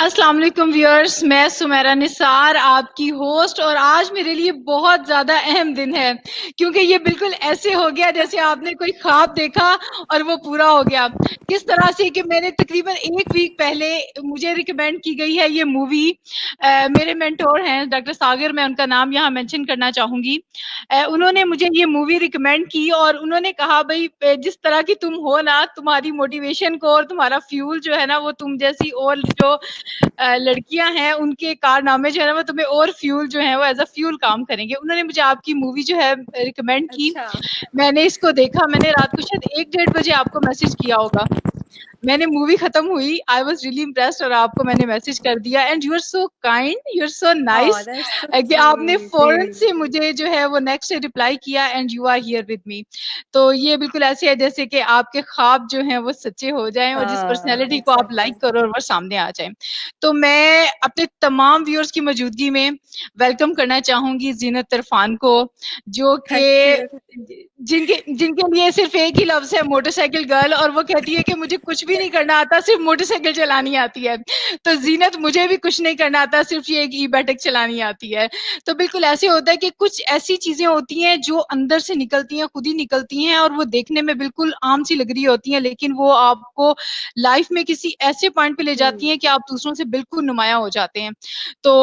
अस्सलाम वालेकुम व्यूअर्स, मैं सुमेरा निसार आपकी होस्ट। और आज मेरे लिए बहुत ज़्यादा अहम दिन है क्योंकि ये बिल्कुल ऐसे हो गया जैसे आपने कोई ख्वाब देखा और वो पूरा हो गया। किस तरह से कि मैंने तकरीबन एक वीक पहले मुझे रिकमेंड की गई है ये मूवी। मेरे मेंटोर हैं डॉक्टर सागर, मैं उनका नाम यहाँ मेंशन करना चाहूँगी। उन्होंने मुझे ये मूवी रिकमेंड की और उन्होंने कहा भाई जिस तरह की तुम हो ना, तुम्हारी मोटिवेशन को और तुम्हारा फ्यूल जो है ना वो तुम जैसी और जो लड़कियां हैं उनके कारनामे जो है ना वो तुम्हें और फ्यूल जो है वो एज अ फ्यूल काम करेंगे। उन्होंने मुझे आपकी मूवी जो है रिकमेंड की। अच्छा। मैंने इसको देखा, मैंने रात को शायद 1 डेढ़ बजे आपको मैसेज किया होगा। मैंने मूवी खत्म हुई, आई वाज रियली इम्प्रेस्ड और आपको मैंने मैसेज कर दिया। And you are so kind, you are so oh, nice that's so कि आपने स्वीट। फौरन से मुझे जो है वो नेक्स्ट डे रिप्लाई किया and you are here with me. तो ये बिल्कुल ऐसे है जैसे कि आपके ख्वाब जो हैं वो सच्चे हो जाएं और जिस हाँ, पर्सनैलिटी को आप एग्जैक्टली। लाइक करो और वो सामने आ जाए। तो मैं अपने तमाम व्यूअर्स की मौजूदगी में वेलकम करना चाहूंगी जीनत इरफान को, जो थैंक कि यू। जिनके जिनके लिए सिर्फ एक ही लफ्ज है मोटरसाइकिल गर्ल, और वो कहती है कि मुझे कुछ भी नहीं करना आता, सिर्फ मोटरसाइकिल चलानी आती है। तो जीनत, मुझे भी कुछ नहीं करना आता, सिर्फ ये एक ई बैटक चलानी आती है। तो बिल्कुल ऐसे होता है कि कुछ ऐसी चीजें होती हैं जो अंदर से निकलती हैं, खुद ही निकलती हैं, और वो देखने में बिल्कुल आम सी लग रही होती हैं, लेकिन वो आपको लाइफ में किसी ऐसे पॉइंट पे ले जाती हैं कि आप दूसरों से बिल्कुल नुमाया हो जाते हैं। तो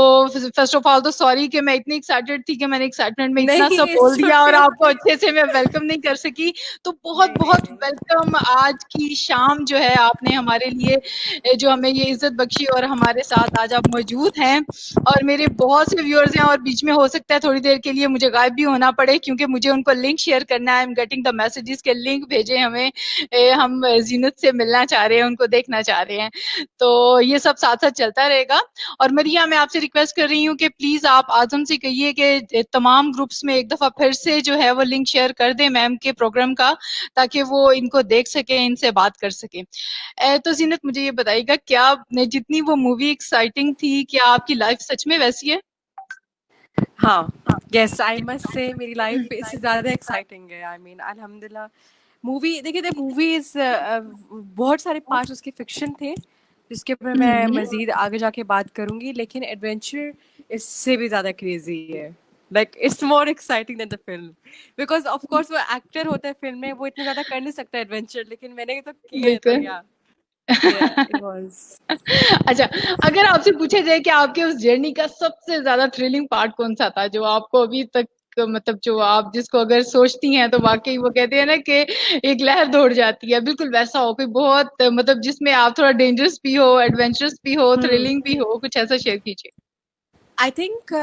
फर्स्ट ऑफ ऑल तो सॉरी कि मैं इतनी एक्साइटेड थी कि मैंने एक्साइटमेंट में इतना नहीं, सब बोल इट्स दिया और ओके। आपको अच्छे से मैं वेलकम नहीं कर सकी। तो बहुत नहीं, नहीं, बहुत नहीं। वेलकम। आज की शाम जो है आपने हमारे लिए जो हमें ये इज्जत बख्शी और हमारे साथ आज आप मौजूद हैं। और मेरे बहुत से व्यूअर्स हैं और बीच में हो सकता है थोड़ी देर के लिए मुझे गायब भी होना पड़े क्योंकि मुझे उनको लिंक शेयर करना है। I am getting the messages के लिंक भेजे हमें, हम जीनत से मिलना चाह रहे हैं, उनको देखना चाह रहे हैं। तो ये सब साथ साथ चलता रहेगा। और मरिया, मैं आपसे रिक्वेस्ट कर रही हूँ कि प्लीज आप आजम से कहिए कि तमाम ग्रुप्स में एक दफा फिर से जो है वो लिंक शेयर कर दें मैम के प्रोग्राम का, ताकि वो इनको देख सके, इनसे बात कर सके। तो जीनत, मुझे ये बताइएगा, क्या जितनी वो मूवी एक्साइटिंग थी, क्या आपकी लाइफ सच में वैसी है? हाँ, यस, आई मस्ट से मेरी लाइफ इससे ज़्यादा एक्साइटिंग है। आई मीन अल्हम्दुलिल्लाह। मूवी देखिए, द मूवी इज़ बहुत सारे पार्ट्स उसके फिक्शन थे, जिसके ऊपर मैं हम्म। मज़ीद आगे जाके बात करूँगी, लेकिन एडवेंचर इससे भी ज़्यादा क्रेज़ी है। Like it's more exciting than the film, because of course वो एक्टर होता है फ़िल्म में, वो इतना ज़्यादा कर नहीं सकता एडवेंचर, लेकिन मैंने तो किए हैं, तो बिल्कुल। या इट वाज़। अच्छा, अगर आपसे पूछा जाए कि आपके उस जर्नी का सबसे ज्यादा थ्रिलिंग पार्ट कौन सा था, जो आपको अभी तक मतलब जो आप जिसको अगर सोचती हैं तो वाकई वो कहते हैं ना कि एक लहर दौड़ जाती है, बिल्कुल वैसा हो कोई बहुत मतलब जिसमें आप थोड़ा डेंजरस भी हो, एडवेंचरस भी हो, हुँ। थ्रिलिंग भी हो, कुछ ऐसा शेयर कीजिए। आई थिंक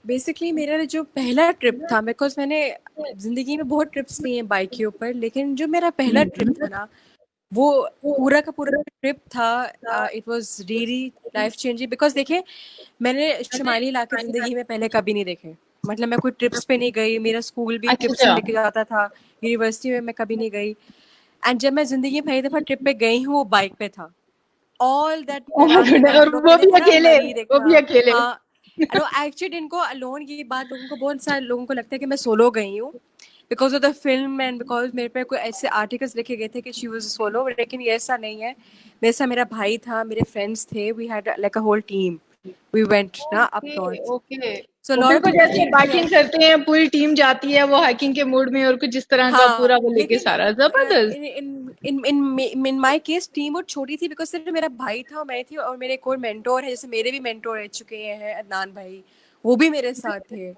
बेसिकली मेरा जो पहला ट्रिप था, बिकॉज़ मैंने ज़िंदगी में बहुत ट्रिप्स लिए हैं बाइक के ऊपर, लेकिन जो मेरा पहला ट्रिप था ना, वो पूरा का पूरा ट्रिप था, it was really life changing, because देखिए, मैंने शुमाली इलाके ज़िंदगी में पहले कभी नहीं देखे। मतलब मैं कोई ट्रिप्स पे नहीं गई, मेरा स्कूल भी अच्छा ट्रिप्स में अच्छा। लेके जाता था, यूनिवर्सिटी में मैं कभी नहीं गई। एंड जब मैं ज़िंदगी में पहली दफ़ा ट्रिप पे गई हूँ, वो बाइक पे था। ऑल दैट ओह माय मैदान गॉड, मैदान और जो लोग वो कहते भी थे ना, अकेले, मरी वो भी देखा। अकेले। हाँ, नो, एक्चुअली इनको अलोन, ये बात लोगों को, बहुत सारे लोगों को लगता है कि मैं सोलो गई हूँ because of the film and because मेरे पे कोई ऐसे आर्टिकल्स लिखे गए थे कि शी वाज सोलो, लेकिन ये ऐसा नहीं है। मेरे साथ मेरा भाई था, मेरे फ्रेंड्स थे, we had like a whole team, we went ना up okay north. Okay. So वो लॉट ऑफ बिल्कुल पीपल जैसे थिंक बाइकिंग करते हैं, पूरी टीम जाती है वो हाइकिंग के मूड में, और कुछ इस तरह का हाँ, पूरा वो लेके लेकिन सारा जबरदस्त। इन इन इन इन माय केस टीम बहुत छोटी थी, बिकॉज सिर्फ मेरा भाई था और मैं थी, और मेरे एक और मेंटोर है, जैसे मेरे भी मेंटोर रह चुके हैं अदनान भाई, वो भी मेरे साथ थे।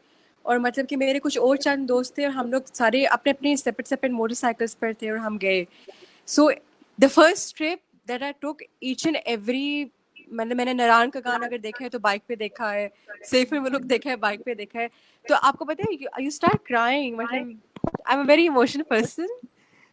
और मतलब कि मेरे कुछ और चंद दोस्त थे, और हम लोग सारे अपने अपने सेपरेट सेपरेट मोटरसाइकिल्स पर थे और हम गए। So the first trip that I took, each and every, मतलब मैंने नारायण का गाना अगर देखा है तो बाइक पे देखा है, सैफ मुल्क देखा है बाइक पे देखा है। तो आपको पता है, यू स्टार्ट क्राइंग, मतलब I am a very emotional person,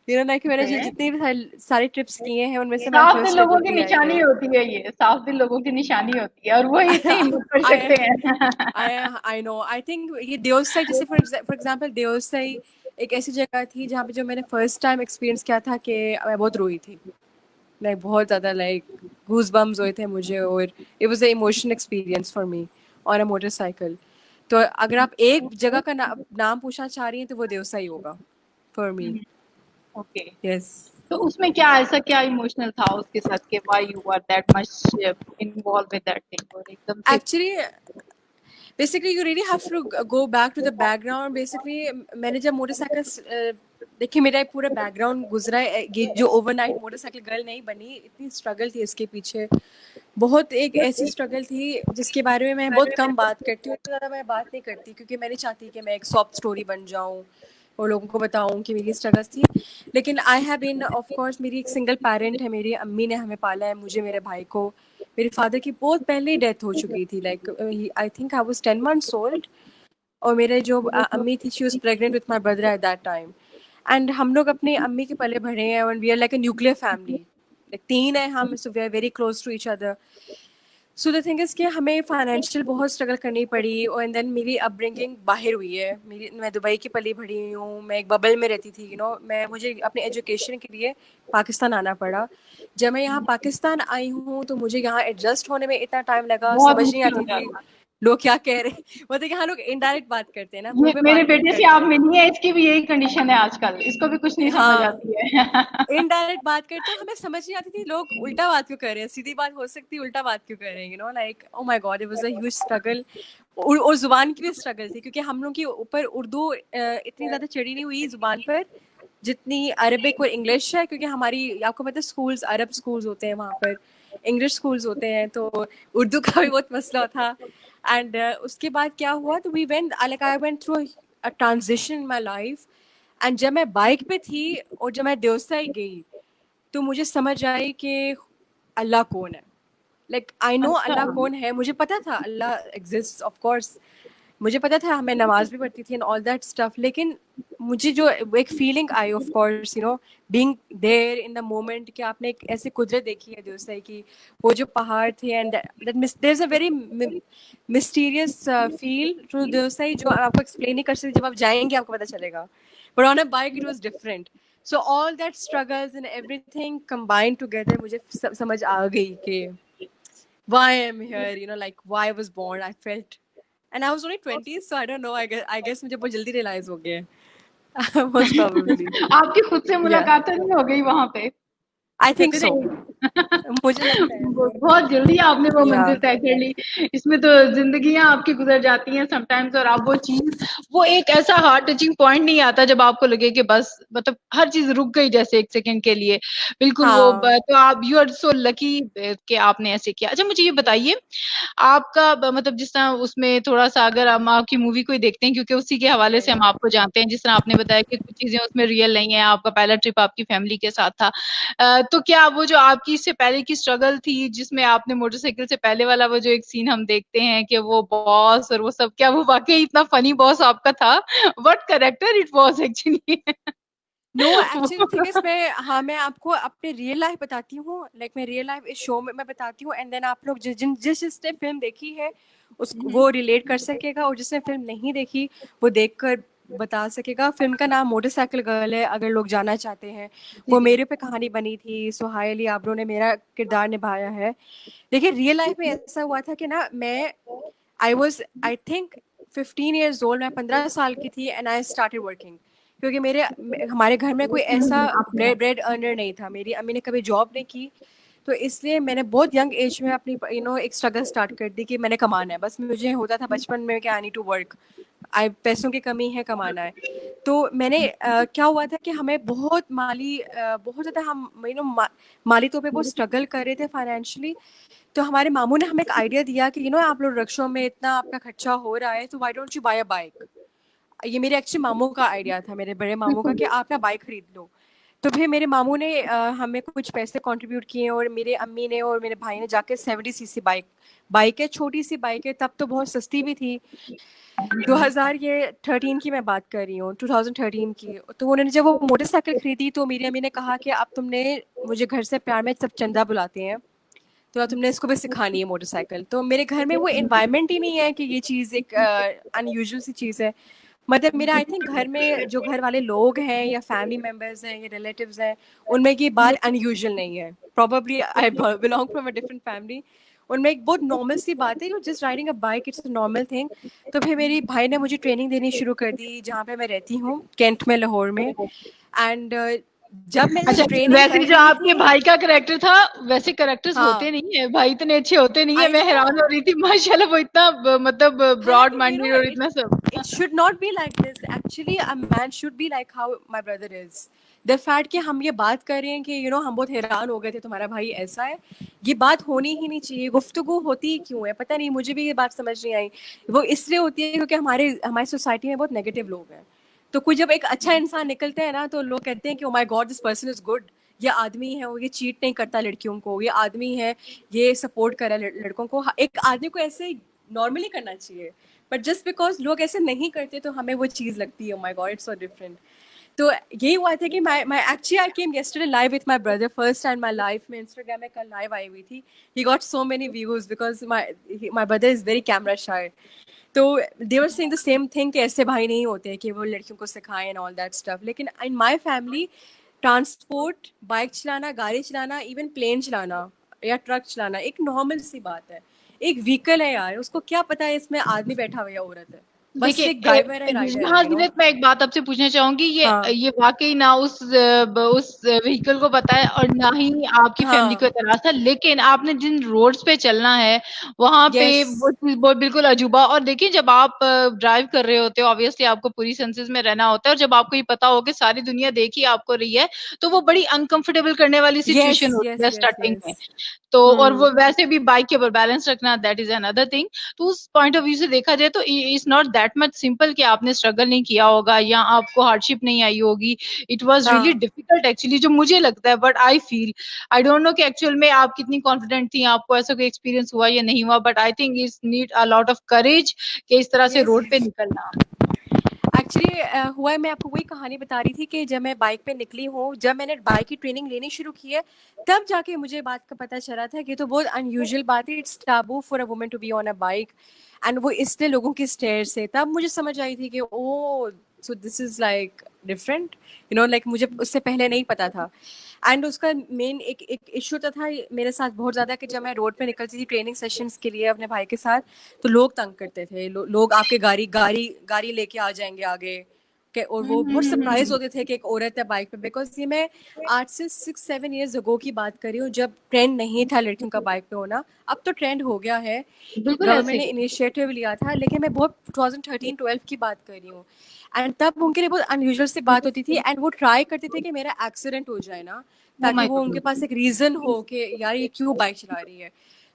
you know, like मैंने जितने भी सारे ट्रिप्स किए हैं उनमें से माय साफ दिल फर्स्ट ट्रिप लोगों वुड की बी लाइक निशानी इट। होती है, ये साफ दिल लोगों की निशानी होती है, और वही इतनी हिम्मत कर आई सकते हैं। आई नो, आई थिंक ये देवसाई, जैसे फॉर एग्जांपल देवसाई एक ऐसी जगह थी जहाँ पे जो मैंने फर्स्ट टाइम एक्सपीरियंस किया था कि मैं बहुत रोई थी, लाइक बहुत ज़्यादा, लाइक गूज बम्स हुए थे मुझे, और it was a emotional experience for me on a motorcycle. तो अगर आप एक जगह का नाम पूछना चाह रही हैं तो वो देवसाई होगा फॉर मी। ओके। यस। तो उसमें क्या ऐसा क्या इमोशनल था उसके साथ कि why you were that much involve with that thing, और एकदम से actually basically you really have to go back to the background. Basically मैंने जब मोटरसाइकिल देखिए, मेरा एक पूरा बैकग्राउंड गुजरा है। ये जो ओवरनाइट मोटरसाइकिल गर्ल नहीं बनी, इतनी स्ट्रगल थी इसके पीछे। बहुत एक ऐसी स्ट्रगल थी जिसके बारे में मैं बहुत कम बात करती हूँ, ज़्यादा मैं बात नहीं करती, क्योंकि मैं नहीं चाहती कि मैं एक सॉफ्ट स्टोरी बन जाऊँ और लोगों को बताऊँ कि मेरी स्ट्रगल्स थी। लेकिन I have been, of course मेरी एक सिंगल पेरेंट है, मेरी अम्मी ने हमें पाला है, मुझे, मेरे भाई को। मेरे फादर की बहुत पहले ही डेथ हो चुकी थी, like I think I was 10 months old. और मेरे जो अम्मी थी, she was pregnant with my brother at that time. And हम लोग अपनी अम्मी के पले बढ़े हैं, and we are like a nuclear family. Like 3 है हम, so we are very close to each other. So the thing is कि हमें फाइनेंशियल बहुत स्ट्रगल करनी पड़ी। और एंड देन मेरी अपब्रिंगिंग बाहर हुई है। मैं दुबई की पली बढ़ी हुई हूँ, मैं एक बबल में रहती थी, मैं मुझे अपने एजुकेशन के लिए पाकिस्तान आना पड़ा। जब मैं यहाँ पाकिस्तान आई हूँ तो मुझे यहाँ एडजस्ट होने में इतना टाइम लगा, बहुत समझ नहीं मुश्किल हो आती थी जाता है। लोग क्या कह रहे हैं। मतलब यहाँ लोग इनडायरेक्ट बात करते हैं ना, मुंह ये पे मेरे बात नहीं बेटे से करते आप हैं। मिली है, इसकी भी यही कंडीशन है आजकल, इसको भी कुछ नहीं समझ हाँ, आती है। इनडायरेक्ट बात करते हैं, हमें समझ नहीं आती थी लोग उल्टा बात क्यों कर रहे हैं, सीधी बात हो सकती है, उल्टा बात क्यों कर रहे हैं, like oh my God, it was a huge struggle. और जुबान की भी स्ट्रगल थी, क्योंकि हम लोग के ऊपर उर्दू इतनी ज्यादा चढ़ी नहीं हुई जुबान पर जितनी अरबिक और इंग्लिश है, क्योंकि हमारी, आपको पता है, स्कूल्स अरब स्कूल्स होते हैं वहाँ पर, इंग्लिश स्कूल्स होते हैं, तो उर्दू का भी बहुत मसला था। एंड उसके बाद क्या हुआ, तो we went, like I went through a transition in my life. And जब मैं बाइक पे थी और जब मैं देवसाई गई, तो मुझे समझ आई कि अल्लाह कौन है। लाइक आई नो अच्छा। अल्लाह कौन है, मुझे पता था अल्लाह एग्जिस्ट, ऑफ कोर्स मुझे पता था, मैं नमाज भी पढ़ती थी एंड ऑल दैट स्टफ। लेकिन मुझे जो एक फीलिंग आई, of course being there in the moment, कि आपने एक ऐसी कुदरत देखी है देवसाई की, वो जो पहाड़ थे, and there is a very mysterious feel to Deosai, जो आपको एक्सप्लेन नहीं कर सकते, जब आप जाएंगे आपको पता चलेगा। But on a bike it was different. So all that struggles and everything combined together, मुझे समझ आ गई कि why I'm here, like why I was born. I felt, and I was only 20s, so I don't know. I guess मुझे बहुत जल्दी realize हो गया है। Most probably. आपकी खुद से Yeah, मुलाकात तो नहीं हो गई वहां पे? I think कहते so. थे मुझे लगता है ऐसा। बहुत जल्दी आपने वो मंजिल Yeah, तय कर ली। इसमें तो जिंदगियां आपकी गुजर जाती हैं समटाइम्स, और आप वो चीज, वो एक ऐसा हार्ट टचिंग पॉइंट नहीं आता जब आपको लगे कि बस मतलब हर चीज रुक गई जैसे एक सेकंड के लिए। बिल्कुल वो हाँ, तो आप, यू आर सो लकी कि आपने ऐसे किया। अच्छा मुझे ये बताइए, आपका मतलब जिस तरह उसमें थोड़ा सा, अगर हम आपकी मूवी को ही देखते हैं, क्योंकि उसी के हवाले से हम आपको जानते हैं, जिस तरह आपने बताया कि कुछ चीजें उसमें रियल नहीं है, आपका पहला ट्रिप आपकी फैमिली के साथ था। तो क्या वो जो आपकी इससे पहले की स्ट्रगल थी, जिसमें आपने मोटरसाइकिल से पहले वाला वो जो एक सीन हम देखते हैं कि वो बॉस और वो सब, क्या वो वाकई इतना फनी बॉस आपका था? What character it was actually? No actually thing is, मैं आपको अपने रियल लाइफ बताती हूँ, लाइक मैं रियल लाइफ इस शो में मैं बताती हूँ, एंड देन आप लोग जिसने फिल्म देखी है उस वो रिलेट कर सकेगा, और जिसने फिल्म नहीं देखी वो देखकर बता सकेगा। फिल्म का नाम मोटरसाइकिल गर्ल है, अगर लोग जानना चाहते हैं। जी वो जी। मेरे पे कहानी बनी थी, सुहाय अली आबरो ने मेरा किरदार निभाया है। देखिए, रियल लाइफ में ऐसा हुआ था कि आई थिंक 15 years old, मैं 15 साल की थी, एंड आई स्टार्टेड वर्किंग। क्योंकि हमारे घर में कोई ऐसा आपने ब्रेड अर्नर नहीं था, मेरी अम्मी ने कभी जॉब नहीं की, तो इसलिए मैंने बहुत यंग एज में अपनी एक स्ट्रगल स्टार्ट कर दी कि मैंने कमाना है। बस मुझे होता था बचपन में कि आई नीड टू वर्क, आई पैसों की कमी है, कमाना है। तो मैंने क्या हुआ था कि हमें बहुत बहुत ज़्यादा हम माली तौर पे बहुत स्ट्रगल कर रहे थे फाइनेंशियली। तो हमारे मामू ने हमें एक आइडिया दिया कि आप लोग रक्षों में इतना आपका खर्चा हो रहा है, तो why don't you buy a bike. ये मेरे एक्चुअली मामू का आइडिया था, मेरे बड़े मामू का, कि आप ना बाइक खरीद लो। तो फिर मेरे मामू ने हमें कुछ पैसे कंट्रीब्यूट किए, और मेरे अम्मी ने और मेरे भाई ने जाके 70cc बाइक, बाइक है, छोटी सी बाइक है, तब तो बहुत सस्ती भी थी। 2013 की मैं बात कर रही हूँ, 2013 की। तो उन्होंने जब वो मोटरसाइकिल खरीदी, तो मेरी अम्मी ने कहा कि अब तुमने, मुझे घर से प्यार में सब चंदा बुलाते हैं, तो अब तुमने इसको भी सिखानी है मोटरसाइकिल। तो मेरे घर में वो एनवायरनमेंट ही नहीं है कि ये चीज़ एक अनयूजुअल सी चीज़ है। मतलब मेरा, आई थिंक घर में जो घर वाले लोग हैं या फैमिली मेम्बर्स हैं या रिलेटिव्स हैं, उनमें ये बात अनयूजुअल नहीं है। Probably I belong from a different family. उनमें एक बहुत नॉर्मल सी बात है, just riding a bike, it's a normal thing. तो फिर मेरी भाई ने मुझे ट्रेनिंग देनी शुरू कर दी, जहाँ पे मैं रहती हूँ, कैंट में, लाहौर में। एंड जब मैंने अच्छा, ट्रेनिंग वैसे कर जो ली आपके थी, भाई का कैरेक्टर था, वैसे कैरेक्टर्स हाँ, होते नहीं है, भाई इतने अच्छे होते नहीं है। आई मैं नो, हैरान हो रही थी, माशाल्लाह वो इतना मतलब है ना ब्रॉड कि माइंडेड और इट इतना सब। it should not be like this. Actually, a man should be like how my brother is. The fact कि हम ये बात कर रहे हैं कि हम बहुत हैरान हो गए थे तुम्हारा भाई ऐसा है, ये बात होनी ही नहीं चाहिए। गुफ्तगू होती ही क्यों है, पता नहीं, मुझे भी ये बात समझ नहीं आई। वो इसलिए होती है क्योंकि हमारे हमारी सोसाइटी में बहुत नेगेटिव लोग हैं। तो कोई जब एक अच्छा इंसान निकलता है ना, तो लोग कहते हैं कि oh my God, this person is good, ये आदमी है, वो ये चीट नहीं करता लड़कियों को, ये आदमी है, ये सपोर्ट कर रहा है लड़कों को। एक आदमी को ऐसे नॉर्मली करना चाहिए, बट जस्ट बिकॉज लोग ऐसे नहीं करते तो हमें वो चीज़ लगती है, my god it's so different. तो यही हुआ था कि मैं actually I came yesterday live with my brother, first time my life में इंस्टाग्राम में कल लाइव आई हुई थी। He got so many views because my brother is very camera shy. तो they were saying the same thing कि ऐसे भाई नहीं होते हैं कि वो लड़कियों को सिखाएं एंड ऑल दैट स्टफ। लेकिन in my family transport, bike चलाना, गाड़ी चलाना, इवन प्लेन चलाना या ट्रक चलाना एक नॉर्मल सी बात है। एक व्हीकल है यार, उसको क्या पता है इसमें आदमी बैठा हुआ या औरत है, बस देखिए, एक ड्राइवर है, राइडर है, हाँ जीनत, मैं एक बात आपसे पूछना चाहूंगी, हाँ, ये वाकई ना उस व्हीकल को पता है और ना ही आपकी फैमिली को हाँ, एतराज था, लेकिन आपने जिन रोड्स पे चलना है वहां पे यस, वो चीज बहुत बिल्कुल अजूबा। और देखिए, जब आप ड्राइव कर रहे होते हो, ऑब्वियसली आपको पूरी सेंसेस में रहना होता है, और जब आपको ये पता हो कि सारी दुनिया देख ही आपको रही है, तो वो बड़ी अनकंफर्टेबल करने वाली यस, सिचुएशन होती यस, है यस, स्टार्टिंग यस, में। तो और हम्म, वो वैसे भी बाइक के ऊपर बैलेंस रखना, दैट इज अनदर थिंग। तो उस पॉइंट ऑफ व्यू से देखा जाए तो it's not that much simple कि आपने स्ट्रगल नहीं किया होगा या आपको हार्डशिप नहीं आई होगी। इट वाज रियली हाँ, डिफिकल्ट एक्चुअली, जो मुझे लगता है, but I feel, I don't know कि एक्चुअल में आप कितनी कॉन्फिडेंट थी, आपको ऐसा कोई एक्सपीरियंस हुआ या नहीं हुआ, but I think it's need a lot of courage कि इस तरह से यस। रोड पे निकलना। एक्चुअली हुआ है, मैं आपको वही कहानी बता रही थी कि जब मैं बाइक पे निकली हूँ, जब मैंने बाइक की ट्रेनिंग लेनी शुरू की है, तब जाके मुझे बात का पता चला था कि ये तो बहुत अनयूजुअल बात है, it's taboo for a woman to be on a bike. And वो इसलिए लोगों की स्टेयर से तब मुझे समझ आई थी कि oh, so this is like different, like मुझे उससे पहले नहीं पता था। एंड उसका मेन एक एक इशू तो था मेरे साथ बहुत ज़्यादा कि जब मैं रोड पे निकलती थी ट्रेनिंग सेशंस के लिए अपने भाई के साथ, तो लोग तंग करते थे, लोग आपके गाड़ी गाड़ी गाड़ी लेके आ जाएंगे आगे के, और वो बहुत सरप्राइज होते थे कि एक औरत है बाइक पे। बिकॉज ये मैं 8 से 6 7 ईयर्स अगो की बात कर रही हूँ, जब ट्रेंड नहीं था लड़कियों का बाइक पे होना। अब तो ट्रेंड हो गया है, बिल्कुल ऐसे गवर्नमेंट ने ही। इनिशिएटिव लिया था, लेकिन मैं बहुत 2013-12 की बात कर रही हूँ। एंड तब उनके लिए बहुत अनयूजुअल सी बात होती थी, एंड वो ट्राई करते थे कि मेरा एक्सीडेंट हो जाए ना, ओ ताकि माय वो उनके पास गॉड। एक रीजन हो कि यार ये क्यों बाइक चला रही है।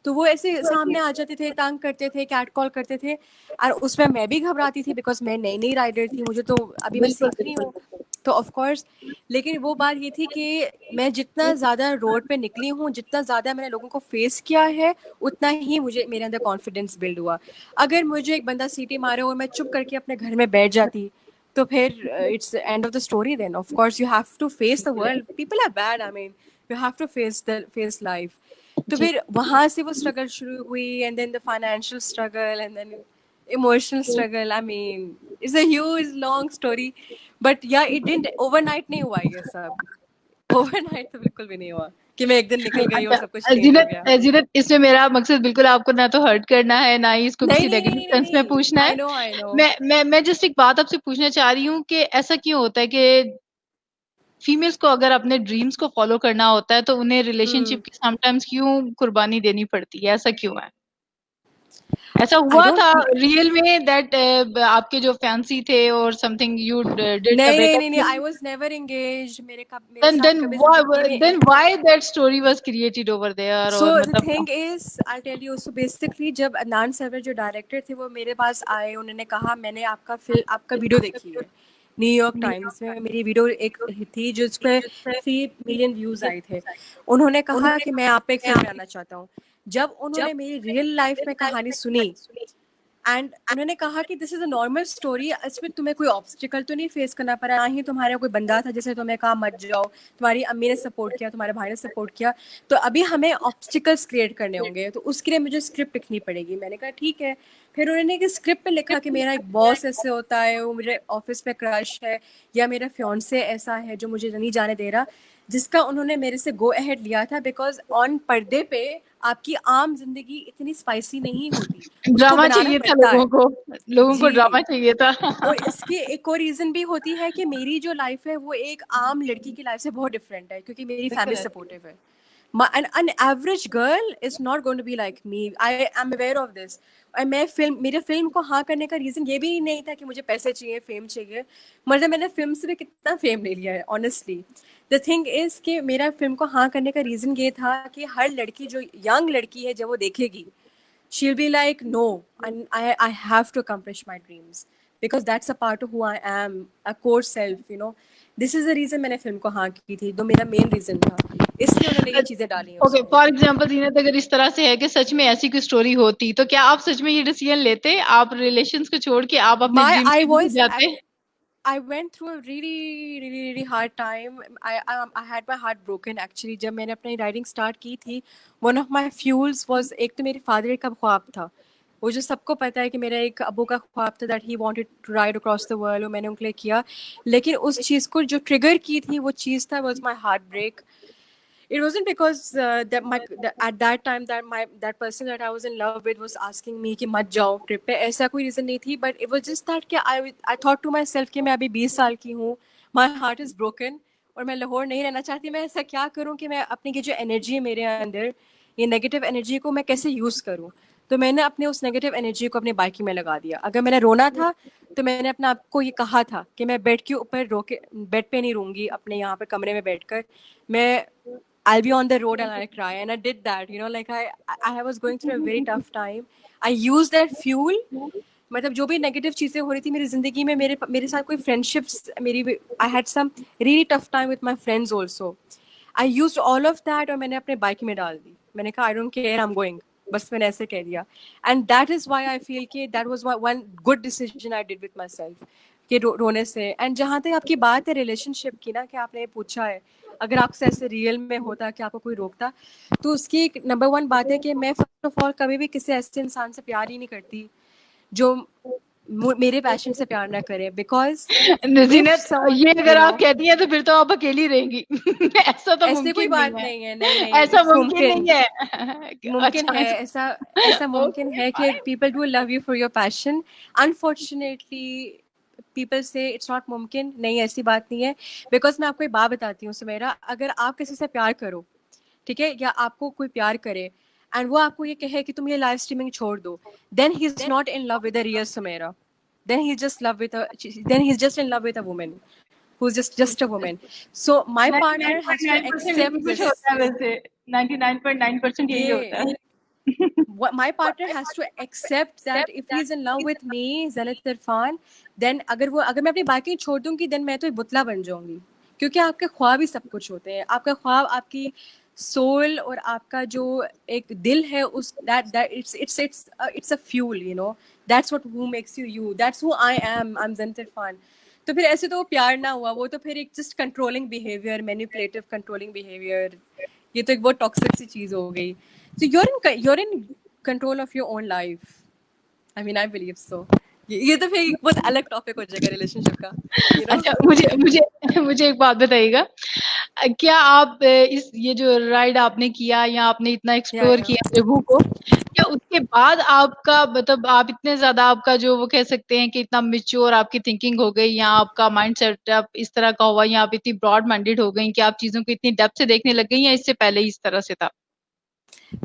तो वो ऐसे सामने आ जाते थे, तंग करते थे, कैट कॉल करते थे। और उसमें मैं भी घबराती थी बिकॉज मैं नई नई राइडर थी, मुझे तो अभी मैं बिल्कुल सीख रही बिल्कुल। हूँ, तो ऑफ कोर्स। लेकिन वो बात ये थी कि मैं जितना ज़्यादा रोड पे निकली हूँ, जितना ज़्यादा मैंने लोगों को फेस किया है, उतना ही मुझे मेरे अंदर कॉन्फिडेंस बिल्ड हुआ। अगर मुझे एक बंदा सीटी मारे और मैं चुप करके अपने घर में बैठ जाती, तो फिर it's end of the story. Then of course you have to face the world, people are bad, I mean you have to face life. तो जी। फिर वहां से वो स्ट्रगल शुरू हुई, and then the financial struggle, and then emotional struggle. I mean it's a huge long story, but yeah it didn't overnight नहीं हुआ ये सब। ओवरनाइट तो बिल्कुल भी नहीं हुआ कि मैं एक दिन निकल गई और सब कुछ अच्छा चेंज हो जीनत, गया। जीनत, इसमें मेरा मकसद बिल्कुल आपको ना तो हर्ट करना है, ना ही इसको नहीं, किसी नहीं, नहीं, नेगेटिव नहीं, नहीं, सेंस में नहीं, पूछना है। I know, I know. मैं जस्ट एक बात आपसे पूछना चाह रही हूँ कि ऐसा क्यों होता है कि फीमेल्स को अगर अपने ड्रीम्स को फॉलो करना होता है तो उन्हें हम्म, रिलेशनशिप की समटाइम्स क्यों कुर्बानी देनी पड़ती है, ऐसा क्यों है? ऐसा आई हुआ था डोंट। रियल में दैट आपके जो फैंसी थे और समथिंग यू डिड अ नहीं, नहीं, नहीं, नहीं, आई ब्रेकअप? वाज नेवर एंगेज, मेरे then साथ then कभी why जिंदगी में। then why that story was created over there, सो और द मतलब। Thing is I tell you, so basically जब अदनान सरवर जो डायरेक्टर थे वो मेरे पास आए, उन्होंने कहा मैंने आपका वीडियो देखी है न्यूयॉर्क टाइम्स में, मेरी वीडियो एक थी जिस पे 3 मिलियन व्यूज आए थे। उन्होंने कहा कि मैं आप पे एक फिल्म बनाना चाहता हूँ। जब उन्होंने मेरी रियल लाइफ में कहानी सुनी, एंड उन्होंने कहा कि this is a normal story, इसमें तुम्हें कोई ऑब्स्टिकल तो नहीं फेस करना पड़ा, ना ही तुम्हारा कोई बंदा था जिसने तुम्हें कहा मत जाओ, तुम्हारी अम्मी ने सपोर्ट किया, तुम्हारे भाई ने सपोर्ट किया। तो अभी हमें ऑब्स्टिकल्स क्रिएट करने होंगे, तो उसके लिए मुझे स्क्रिप्ट लिखनी पड़ेगी। मैंने कहा ठीक है। फिर उन्होंने एक स्क्रिप्ट पे लिखा कि मेरा एक बॉस ऐसे होता है, वो मेरे ऑफिस पे क्रश है, या मेरा फियांसे ऐसा है जो मुझे नहीं जाने दे रहा, जिसका उन्होंने मेरे से गो अहेड लिया था, बिकॉज ऑन पर्दे पे आपकी आम जिंदगी इतनी स्पाइसी नहीं होती, उसको ड्रामा बनाना चाहिए था पड़ता है। लोगों को जी। ड्रामा चाहिए था। और इसकी एक और रीजन भी होती है कि मेरी जो लाइफ है वो एक आम लड़की की लाइफ से बहुत डिफरेंट है, क्योंकि मेरी फैमिली सपोर्टिव है। An average girl is not going to be like me. I am aware of this. और मेरे फिल्म को हाँ करने का रीजन ये भी नहीं था कि मुझे पैसे चाहिए, फेम चाहिए। मतलब मैंने फिल्म से भी कितना फेम ले लिया है ऑनेस्टली। द थिंग इज कि मेरा फिल्म को हाँ करने का रीजन ये था कि हर लड़की जो यंग लड़की है जब वो देखेगी, she'll be like, no, and I have to accomplish my dreams because that's a part of who I am, a core self, you know. This is the reason मैंने फिल्म को हाँ की थी, तो मेरा मेन रीजन था, इसलिए उन्होंने ये चीजें डाली हैं ओके, उसमें। फॉर एग्जाम्पल जीनत, अगर इस तरह से है कि सच में ऐसी कोई स्टोरी होती, तो क्या आप सच में ये डिसीजन लेते, आप रिलेशंस को छोड़ के आप अपने My ड्रीम्स I की तरफ was जाते? I went through a really hard time. I had my heart broken actually जब मैंने अपनी राइडिंग स्टार्ट की थी। One of my fuels was, एक तो मेरे फादर का ख्वाब था, वो जो सबको पता है कि मेरा एक अब्बू का ख्वाब था that he wanted to ride across the world, और मैंने उनके लिए किया। लेकिन उस चीज़ को जो ट्रिगर की थी वो चीज़ था was my heartbreak. It wasn't because at that time that person that I was in love with was asking me कि मत जाओ ट्रिप पे, ऐसा कोई रीज़न नहीं थी, but it was just that कि I thought to myself कि मैं अभी 20 साल की हूँ, my heart is broken, और मैं लाहौर नहीं रहना चाहती। मैं ऐसा क्या करूँ कि मैं अपनी की जो एनर्जी है मेरे अंदर, ये नेगेटिव एनर्जी को मैं कैसे यूज़ करूँ। तो मैंने अपने उस नेगेटिव एनर्जी को अपनी बाइक में लगा दिया। अगर मैंने रोना था तो मैंने अपने आप को ये कहा था कि मैं बेड के ऊपर रो के, बेड पे नहीं रोऊंगी, अपने यहाँ पे कमरे में बैठकर मैं I'll be on the road and I'll cry. And I did that, you know, like I was going through a very tough time. I used that fuel. मतलब जो भी नेगेटिव चीज़ें हो रही थी मेरी ज़िंदगी में, मेरे साथ कोई फ्रेंडशिप्स मेरी, I had some really tough time with my friends also. I used all of that और मैंने अपने बाइक में डाल दी। मैंने कहा I don't care, I am going, बस मैंने ऐसे कह दिया। And that is why I feel कि that was one good decision I did with myself, कि रोने से। एंड जहाँ तक आपकी बात है रिलेशनशिप की ना, कि आपने पूछा है अगर आपसे ऐसे रियल में होता कि आपको कोई रोकता, तो उसकी एक नंबर वन बात है कि मैं फर्स्ट ऑफ ऑल कभी भी किसी ऐसे इंसान से प्यार ही नहीं करती जो मेरे पैशन से प्यार ना करे, बिकॉज जीनत, ये अगर आप कहती हैं तो फिर तो आप अकेली रहेंगी। ऐसा तो ऐसे कोई मुमकिन बात नहीं है। नहीं है, नहीं नहीं, ऐसा इट्स मुमकिन मुमकिन, नहीं है। मुमकिन अच्छा, है, ऐसा ऐसा मुमकिन है कि people do love you for your passion. Unfortunately people से इट्स नॉट मुमकिन, नहीं ऐसी बात नहीं है। बिकॉज मैं आपको एक बात बताती हूँ सुमेरा, अगर आप किसी से प्यार करो, ठीक है, या आपको कोई प्यार करे एंड वो आपको ये कहे कि तुम ये लाइव स्ट्रीमिंग छोड़ दो, then he is not in love with a real Sumera, then he's just love with a then he's just in love with a woman who's just a woman. So my partner has to 99% accept यही कुछ this, होता है वैसे। 99.9% यही होता ये है। my partner has to accept that if he's in love with me, Zenith Irfan, then अगर मैं अपनी बाइकिंग छोड़ दूंगी, then मैं तो बुतला बन जाऊंगी। क्योंकि आपके ख्वाब ही सब कुछ होते हैं, आपका ख्वाब, आपकी सोल और आपका जो एक दिल है, उस that it's a fuel, you know, that's what who makes you, that's who I am, I'm Zenith Irfan। तो फिर ऐसे तो वो प्यार ना हुआ, वो तो फिर एक just controlling behaviour, manipulative controlling behaviour, ये तो एक बहुत टॉक्सिक सी चीज हो गई। So you're in control of your own life. I mean, I believe so. ये तो फिर बहुत अलग टॉपिक हो जाएगा रिलेशनशिप का, you know? अच्छा, मुझे मुझे मुझे एक बात बताइएगा, क्या आप ये जो राइड आपने किया या आपने इतना एक्सप्लोर Yeah. किया जगहों को, क्या उसके बाद आपका मतलब आप इतने ज्यादा, आपका जो वो कह सकते हैं कि इतना मेच्योर आपकी थिंकिंग हो गई, या आपका माइंड सेटअप इस तरह का हुआ, या आप इतनी ब्रॉड माइंडेड हो गई कि आप चीजों को इतनी डेप्थ से देखने लग गई, या इससे पहले इस तरह से था?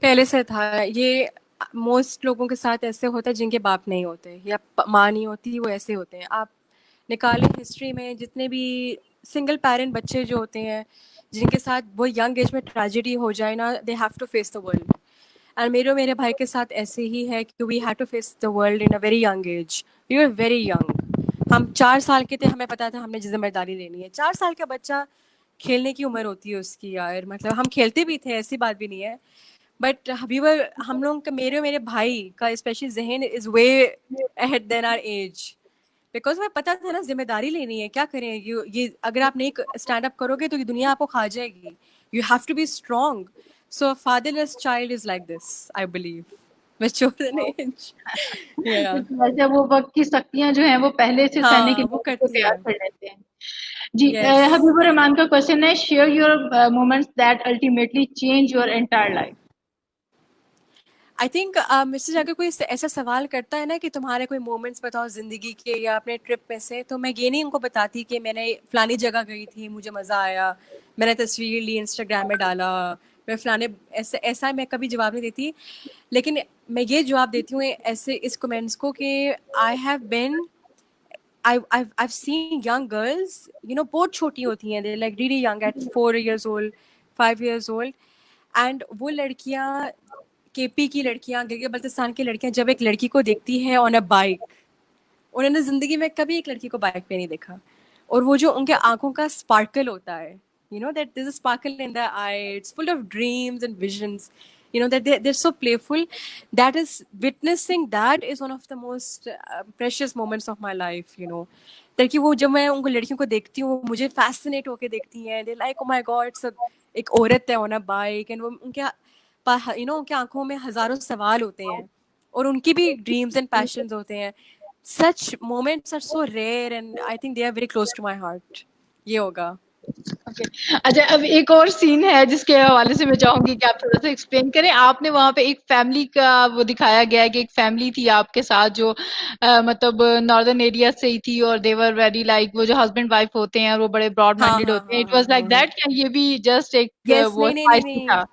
पहले से था ये। मोस्ट लोगों के साथ ऐसे होता है जिनके बाप नहीं होते या माँ नहीं होती, वो ऐसे होते हैं। आप निकालें हिस्ट्री में जितने भी सिंगल पेरेंट बच्चे जो होते हैं जिनके साथ वो यंग एज में ट्रेजेडी हो जाए ना, they have to face the world. And मेरे भाई के साथ ऐसे ही है कि we had to face the world in a very young age. We were very young, हम 4 साल के थे, हमें पता था हमने जिम्मेदारी लेनी है। 4 साल का बच्चा, खेलने की उम्र होती है उसकी यार, मतलब हम खेलते भी थे, ऐसी बात भी नहीं है, बट हम लोग का, मेरे भाई का स्पेशली जहन is way ahead than our age. Because हमें पता था ना जिम्मेदारी लेनी है, क्या करें, ये अगर आप नहीं स्टैंड अप करोगे तो ये दुनिया आपको खा जाएगी। You have to be strong. So fatherless child is like this, I believe. Mature in age. या वैसे वो वक्त की शक्तियां जो हैं वो पहले से सहने के हाँ, लिए वो उसको करती तैयार है। कर लेते हैं। जी, यस। हबीबुर रहमान का क्वेश्चन है, share your moments that ultimately change your entire life. I think मुझसे जाकर कोई ऐसा सवाल करता है ना कि तुम्हारे कोई मोमेंट्स बताओ जिंदगी के या अपने ट्रिप में से, तो मैं ये नहीं उनको बताती कि मैंने फलानी जगह गई थी, मुझे मज़ा आया, मैंने तस्वीर ली, इंस्टाग्राम में डाला, मैं फलाने, ऐसा ऐसा मैं कभी जवाब नहीं देती। लेकिन मैं ये जवाब देती हूँ ऐसे इस कमेंट्स को कि I have been I've seen young girls, you know, बहुत छोटी होती हैं, they're like really young at 4 years old, 5 years old, and वो लड़कियाँ, केपी की लड़कियाँ, गिलगित बल्तिस्तान की लड़कियाँ जब एक लड़की को देखती हैं ऑन अ बाइक, उन्होंने जिंदगी में कभी एक लड़की को बाइक पे नहीं देखा, और वो जो उनके आंखों का स्पार्कल होता है, you know that there's a sparkle in their eye, it's full of dreams and visions, you know that they're so playful, that is witnessing that is one of the most precious moments of my life, you know, ताकि वो जब मैं उनको लड़कियों को देखती हूँ वो मुझे फैसिनेट होके देखती हैं, they like oh my God, एक औरत है ऑन अ बाइक, एंड वो उनके यू नो उनकी आंखों में हजारों सवाल होते हैं, और उनकी भी ड्रीम्स एंड पैशंस होते हैं। such moments are so rare and I think they are very close to my heart. ये होगा। ओके, अच्छा, अब एक और सीन है जिसके हवाले से मैं चाहूंगी कि आप थोड़ा सा एक्सप्लेन करें। आपने वहां पे एक फैमिली का वो दिखाया गया है कि एक फैमिली थी आपके साथ जो मतलब नॉर्दर्न एरिया से ही थी, और देवर वेरी लाइक, वो जो हस्बैंड वाइफ होते हैं और वो बड़े ब्रॉड हाँ माइंडेड हाँ होते हैं, हाँ इट हाँ वाज लाइक हाँ हाँ। दैट, क्या ये भी जस्ट एक यस, वो नहीं नहीं नहीं स्पाइसी नहीं, था?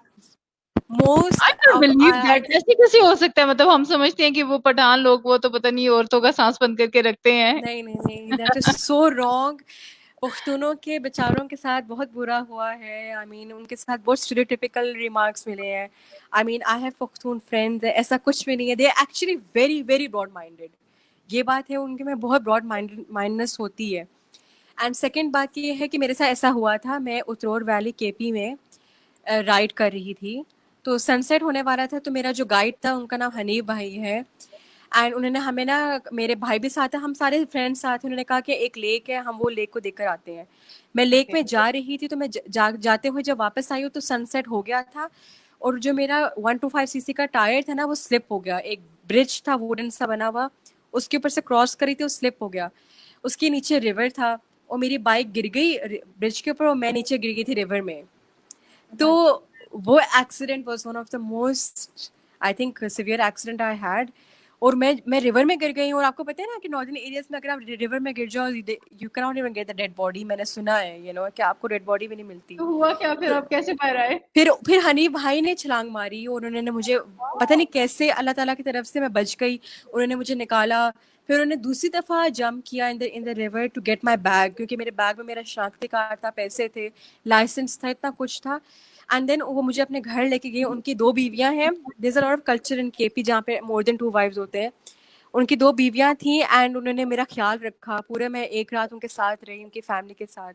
Most I don't of believe I that, think, ऐसे कैसे हो सकता है? मतलब हम समझते हैं कि वो पठान लोग वो तो पता नहीं औरतों का सांस बंद करके रखते हैं। नहीं नहीं नहीं, दैट इज सो रॉन्ग। पुख्तूनों के बेचारों के साथ बहुत बुरा हुआ है, आई मीन उनके साथ बहुत स्टीरियोटिपिकल रिमार्क्स मिले हैं। I mean I have Pukhtun friends, ऐसा कुछ भी नहीं है, they are actually very very broad minded. ये बात है, उनके में बहुत ब्रॉड माइंडनेस होती है। एंड सेकेंड बात ये है कि मेरे साथ ऐसा हुआ था, मैं उतरौर वैली केपी में राइड कर रही थी, तो सनसेट होने वाला था, तो मेरा जो गाइड था उनका नाम हनीफ भाई है, एंड उन्होंने हमें ना, मेरे भाई भी साथ है, हम सारे फ्रेंड्स साथ हैं, उन्होंने कहा कि एक लेक है, हम वो लेक को देखकर आते हैं। मैं लेक ओके। में जा रही थी, तो मैं जाते हुए जब वापस आई हूँ तो सनसेट हो गया था, और जो मेरा 125cc का टायर था ना वो स्लिप हो गया, एक ब्रिज था वुडन सा बना हुआ, उसके ऊपर से क्रॉस करी थी, वो स्लिप हो गया, उसके नीचे रिवर था, और मेरी बाइक गिर गई ब्रिज के ऊपर, और मैं नीचे गिर गई थी रिवर में। तो वो accident was one of the most, I think, severe accident I had. और मैं रिवर में गिर गई हूँ, और आपको पता है ना कि नॉर्दर्न एरियाज में अगर आप रिवर में गिर जाओ, you can not even get the dead body, मैंने सुना है, यू नो, कि आपको डेड बॉडी भी नहीं मिलती। तो हुआ क्या फिर? तो आप कैसे बाहर आए? फिर हनी भाई ने छलांग मारी, और उन्होंने मुझे, पता नहीं कैसे अल्लाह ताला की तरफ से मैं बच गई, उन्होंने मुझे निकाला। फिर उन्होंने दूसरी दफ़ा जंप किया in the river to get my bag, क्योंकि मेरे बैग में मेरा शनाख्ती कार्ड था, पैसे थे, लाइसेंस था, इतना कुछ था। एंड देन वो मुझे अपने घर लेके गए, उनकी 2 बीवियाँ हैं, there is a lot of culture in KP जहाँ पे मोर देन 2 वाइफ्स होते हैं। उनकी 2 बीवियाँ थी, एंड उन्होंने मेरा ख्याल रखा पूरे, मैं एक रात उनके साथ रही, उनकी फैमिली के साथ।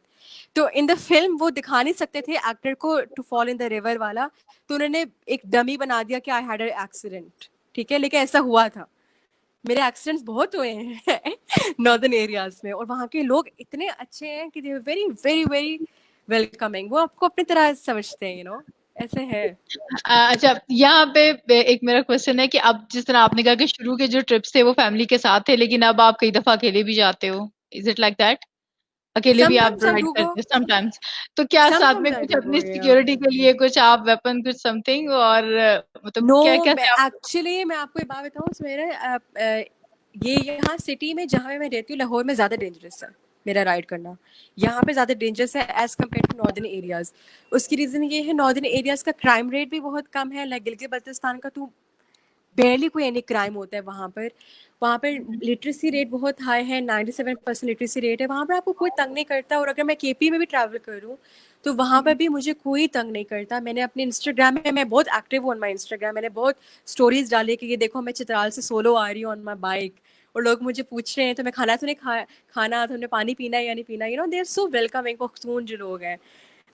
तो इन द फिल्म वो दिखा नहीं सकते थे एक्टर को to fall in the river वाला, तो उन्होंने एक डमी बना दिया कि आई हैड एन एक्सीडेंट, ठीक है, लेकिन ऐसा हुआ था। मेरे एक्सीडेंट्स बहुत हुए हैं नॉर्दर्न एरियाज में, और वहाँ के लोग इतने अच्छे हैं कि they are very very very welcoming, वो आपको अपनी तरह समझते हैं, यू नो, ऐसे है। अच्छा, यहाँ पे एक मेरा क्वेश्चन है कि अब जिस तरह आपने कहा कि शुरू के जो ट्रिप्स थे वो फैमिली के साथ थे, लेकिन अब आप कई दफा अकेले भी जाते हो, इज इट लाइक दैट? अकेले भी आप sometimes I ride do go, करते हो समटाइम्स? तो क्या साथ में समटाइम्स आई कुछ डू गो, अपनी सिक्योरिटी के लिए कुछ आप वेपन, कुछ समथिंग, और मतलब नो, क्या कैसे आप? एक्चुअली मैं आपको एक बात बताऊँ, मेरे ये यहाँ सिटी में जहाँ मैं रहती हूँ, लाहौर में ज़्यादा डेंजरस है मेरा राइड करना, यहाँ पे ज़्यादा डेंजरस है as compare to northern areas. उसकी रीज़न ये है, नॉर्दर्न एरियाज का क्राइम रेट भी बहुत कम है, लाइक गिलगित बल्तिस्तान का तो बेयरली कोई एनी क्राइम होता है वहाँ पर। वहाँ पर लिटरेसी रेट बहुत हाई है, 97% लिटरेसी रेट है, वहाँ पर आपको कोई तंग नहीं करता। और अगर मैं केपी में भी ट्रैवल करूँ तो वहाँ पर भी मुझे कोई तंग नहीं करता। मैंने अपने इंस्टाग्राम में, मैं बहुत एक्टिव हूँ ऑन माई इंस्टाग्राम, मैंने बहुत स्टोरीज डाली कि ये देखो मैं चित्राल से सोलो आ रही हूँ ऑन माई बाइक, और लोग मुझे पूछ रहे हैं तुम्हें खाना तो नहीं खाना, तुमने पानी पीना है या नहीं पीना, you know, they are so welcoming, Pakhtun जो लोग हैं।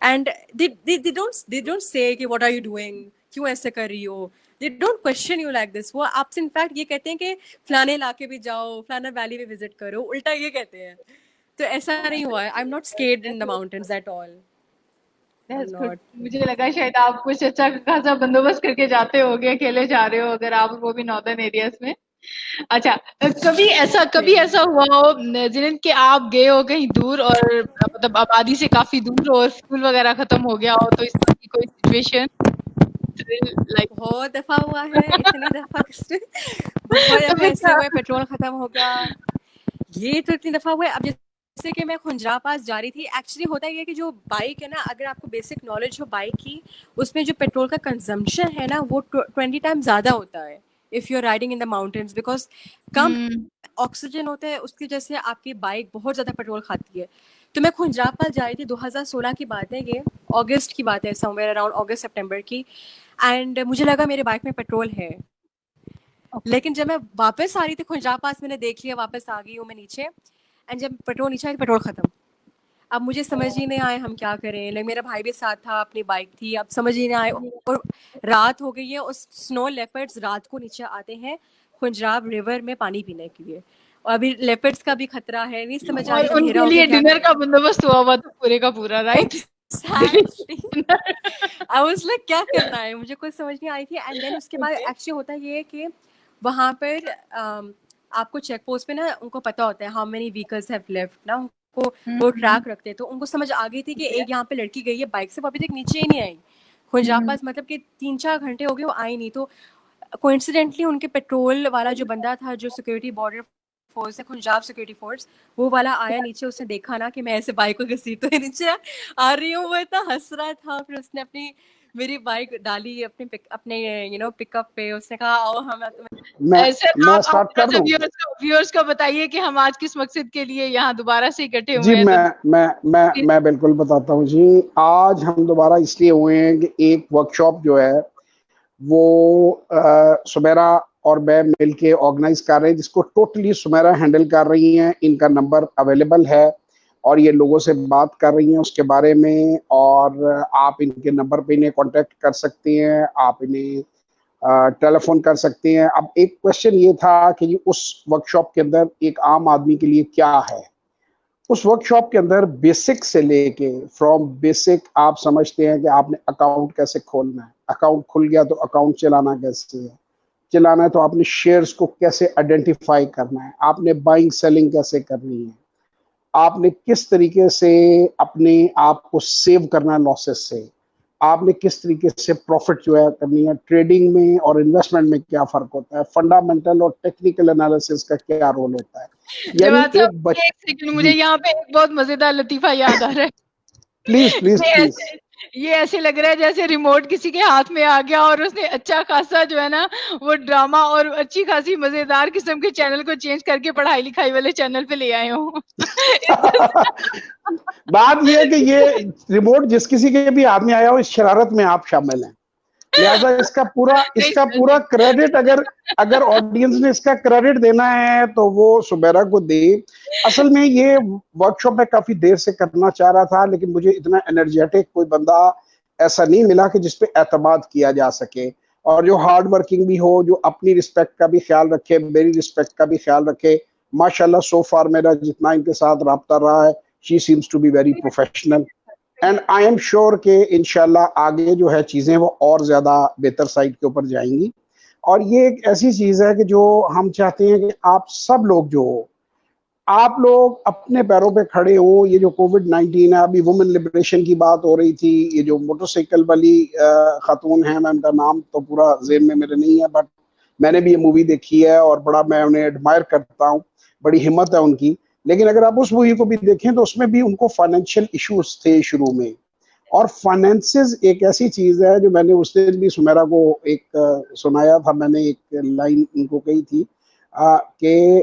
एंड they don't say कि what are you doing, क्यों ऐसे कर रही हो, they don't question you like this। वो आपसे इनफैक्ट ये कहते हैं कि फलाने इलाके भी जाओ, फलाना वैली भी विजिट करो, उल्टा ये कहते हैं। तो ऐसा नहीं हुआ है, I am not scared in the mountains at all. I'm that's good. not. मुझे लगा शायद आप कुछ अच्छा खासा बंदोबस्त करके जाते होगे, अकेले जा रहे हो अगर आप, वो भी नॉर्दर्न एरियाज में। अच्छा, कभी नहीं. ऐसा हुआ हो जिन कि आप गए हो कहीं दूर और मतलब आबादी से काफी दूर हो और फ्यूल वगैरह खत्म हो गया हो, तो इस तरह की कोई सिचुएशन लाइक बहुत दफा हुआ है, इतनी दफा किसने बहुत तो दफा फिर ऐसे क्या? हुआ है, पेट्रोल खत्म हो गया। ये तो इतनी दफा हुआ है। अब जैसे कि मैं खुंजरा पास जा रही थी, एक्चुअली होता ये है कि जो बाइक है ना, अगर आपको बेसिक नॉलेज हो बाइक की, उसमें जो पेट्रोल का कंजम्पशन है ना, वो 20 टाइम ज़्यादा होता है if you are riding in the mountains, because कम हम्म। ऑक्सीजन होता है, उसकी वजह से आपकी बाइक बहुत ज़्यादा पेट्रोल खाती है। तो मैं खुंजरा पास जा रही थी, 2016 की बात है ये, अगस्त की बात है, समवेयर अराउंड अगस्त सितंबर की। एंड मुझे लगा मेरे बाइक में पेट्रोल है, लेकिन जब मैं वापस आ रही थी खुंजरा पास, मैंने देख लिया वापस आ गई हूँ मैं नीचे, एंड जब पेट्रोल नीचे आया, पेट्रोल खत्म। अब मुझे समझ ही नहीं आया हम क्या करें, लेकिन मेरा भाई भी साथ था, अपनी बाइक थी, अब समझ ही नहीं आया। और रात हो गई है, उस स्नो लेपर्ड्स रात को नीचे आते हैं खुंजराब रिवर में पानी पीने के लिए, और अभी लेपर्ड्स का भी खतरा है, नहीं समझ आ और रही अंधेरा उनके हो गया लिए क्या डिनर का करें। बंदोबस्त हुआ हुआ था पूरे का पूरा, right? Exactly. I was like क्या करना है, मुझे कुछ समझ नहीं आई थी। एंड देन उसके बाद ओके। एक्चुअली होता ये है कि वहाँ पर आपको चेक पोस्ट पे ना उनको पता होता है how many vehicles have left ना, उनको वो ट्रैक रखते हैं। तो उनको समझ आ गई थी कि एक यहाँ पे लड़की गई है बाइक से, वो अभी तक नीचे ही नहीं आई खुंजापास, मतलब कि 3-4 घंटे हो गए वो आई नहीं। तो कोइंसिडेंटली उनके पेट्रोल वाला जो बंदा था, जो सिक्योरिटी बॉर्डर फोर्स है, पंजाब सिक्योरिटी फोर्स, वो वाला आया नीचे, उसने देखा ना कि मैं ऐसे बाइक को घसीटते हुए नीचे आ रही हूँ, वो इतना हंस रहा था। फिर उसने अपनी मेरी बाइक डाली अपने पिकअप पे, उसने कहा आओ हम मैं सर मैं आप स्टार्ट थोड़ा कर सा दूं? व्यूअर्स को बताइए कि हम आज किस मकसद के लिए यहाँ दोबारा से इकट्ठे हुए जी, हैं, तो मैं बिल्कुल बताता हूँ जी। आज हम दोबारा इसलिए हुए हैं कि एक वर्कशॉप जो है वो सुमेरा और मैं मिलके ऑर्गेनाइज कर रहे हैं, जिसको टोटली सुमेरा हैंडल कर रही हैं। इनका नंबर अवेलेबल है और ये लोगों से बात कर रही हैं उसके बारे में, और आप इनके नंबर पे इन्हें कांटेक्ट कर सकते हैं, आप इन्हें टेलीफोन कर सकते हैं। अब एक क्वेश्चन ये था कि ये उस वर्कशॉप के अंदर एक आम आदमी के लिए क्या है। उस वर्कशॉप के अंदर बेसिक से लेके, फ्रॉम बेसिक, आप समझते हैं कि आपने अकाउंट कैसे खोलना है, अकाउंट खुल गया तो अकाउंट चलाना कैसे है, चलाना है तो आपने शेयर्स को कैसे आइडेंटिफाई करना है, आपने बाइंग सेलिंग कैसे करनी है, आपने किस तरीके से अपने आप को सेव करना है लॉसेस से, आपने किस तरीके से प्रॉफिट जो है करनी है, ट्रेडिंग में और इन्वेस्टमेंट में क्या फर्क होता है, फंडामेंटल और टेक्निकल एनालिसिस का क्या रोल होता है। यानी जवाद साहब एक बच एक सेकंड, मुझे जी, यहाँ पे एक बहुत मजेदार लतीफा याद आ रहा है। प्लीज प्लीज ये प्लीज। ऐसे ये ऐसे लग रहा है जैसे रिमोट किसी के हाथ में आ गया और उसने अच्छा खासा जो है ना वो ड्रामा और अच्छी खासी मजेदार किस्म के चैनल को चेंज करके पढ़ाई लिखाई वाले चैनल पे ले आए हो। बात यह है कि ये रिमोट जिस किसी के भी हाथ में आया हो, इस शरारत में आप शामिल हैं। लिहाजा नहीं इसका सर, पूरा नहीं। क्रेडिट, अगर अगर ऑडियंस ने इसका क्रेडिट देना है तो वो सुमेरा को दे। असल में ये वर्कशॉप मैं काफी देर से करना चाह रहा था, लेकिन मुझे इतना एनर्जेटिक कोई बंदा ऐसा नहीं मिला कि जिसपे एतमाद किया जा सके, और जो हार्ड वर्किंग भी हो, जो अपनी रिस्पेक्ट का भी ख्याल रखे, मेरी रिस्पेक्ट का भी ख्याल रखे। माशाल्लाह सो फार मेरा जितना इनके साथ रहा है, she seems to be very professional, and I am sure कि इंशाल्लाह आगे जो है चीज़ें वो और ज़्यादा बेहतर साइड के ऊपर जाएंगी। और ये एक ऐसी चीज़ है कि जो हम चाहते हैं कि आप सब लोग जो हो, आप लोग अपने पैरों पे खड़े हो। ये जो कोविड-19 है, अभी वुमेन लिबरेशन की बात हो रही थी, ये जो मोटरसाइकिल वाली खातून है, मैं उनका नाम तो पूरा ज़हन में मेरे नहीं है, बट मैंने भी ये मूवी देखी है और बड़ा मैं उन्हें एडमायर करता हूँ, बड़ी हिम्मत है उनकी। लेकिन अगर आप उस मूवी को भी देखें तो उसमें भी उनको फाइनेंशियल इश्यूज थे शुरू में, और फाइनेंसेस एक ऐसी चीज है जो मैंने उस दिन भी सुमेरा को एक सुनाया था। मैंने एक लाइन उनको कही थी कि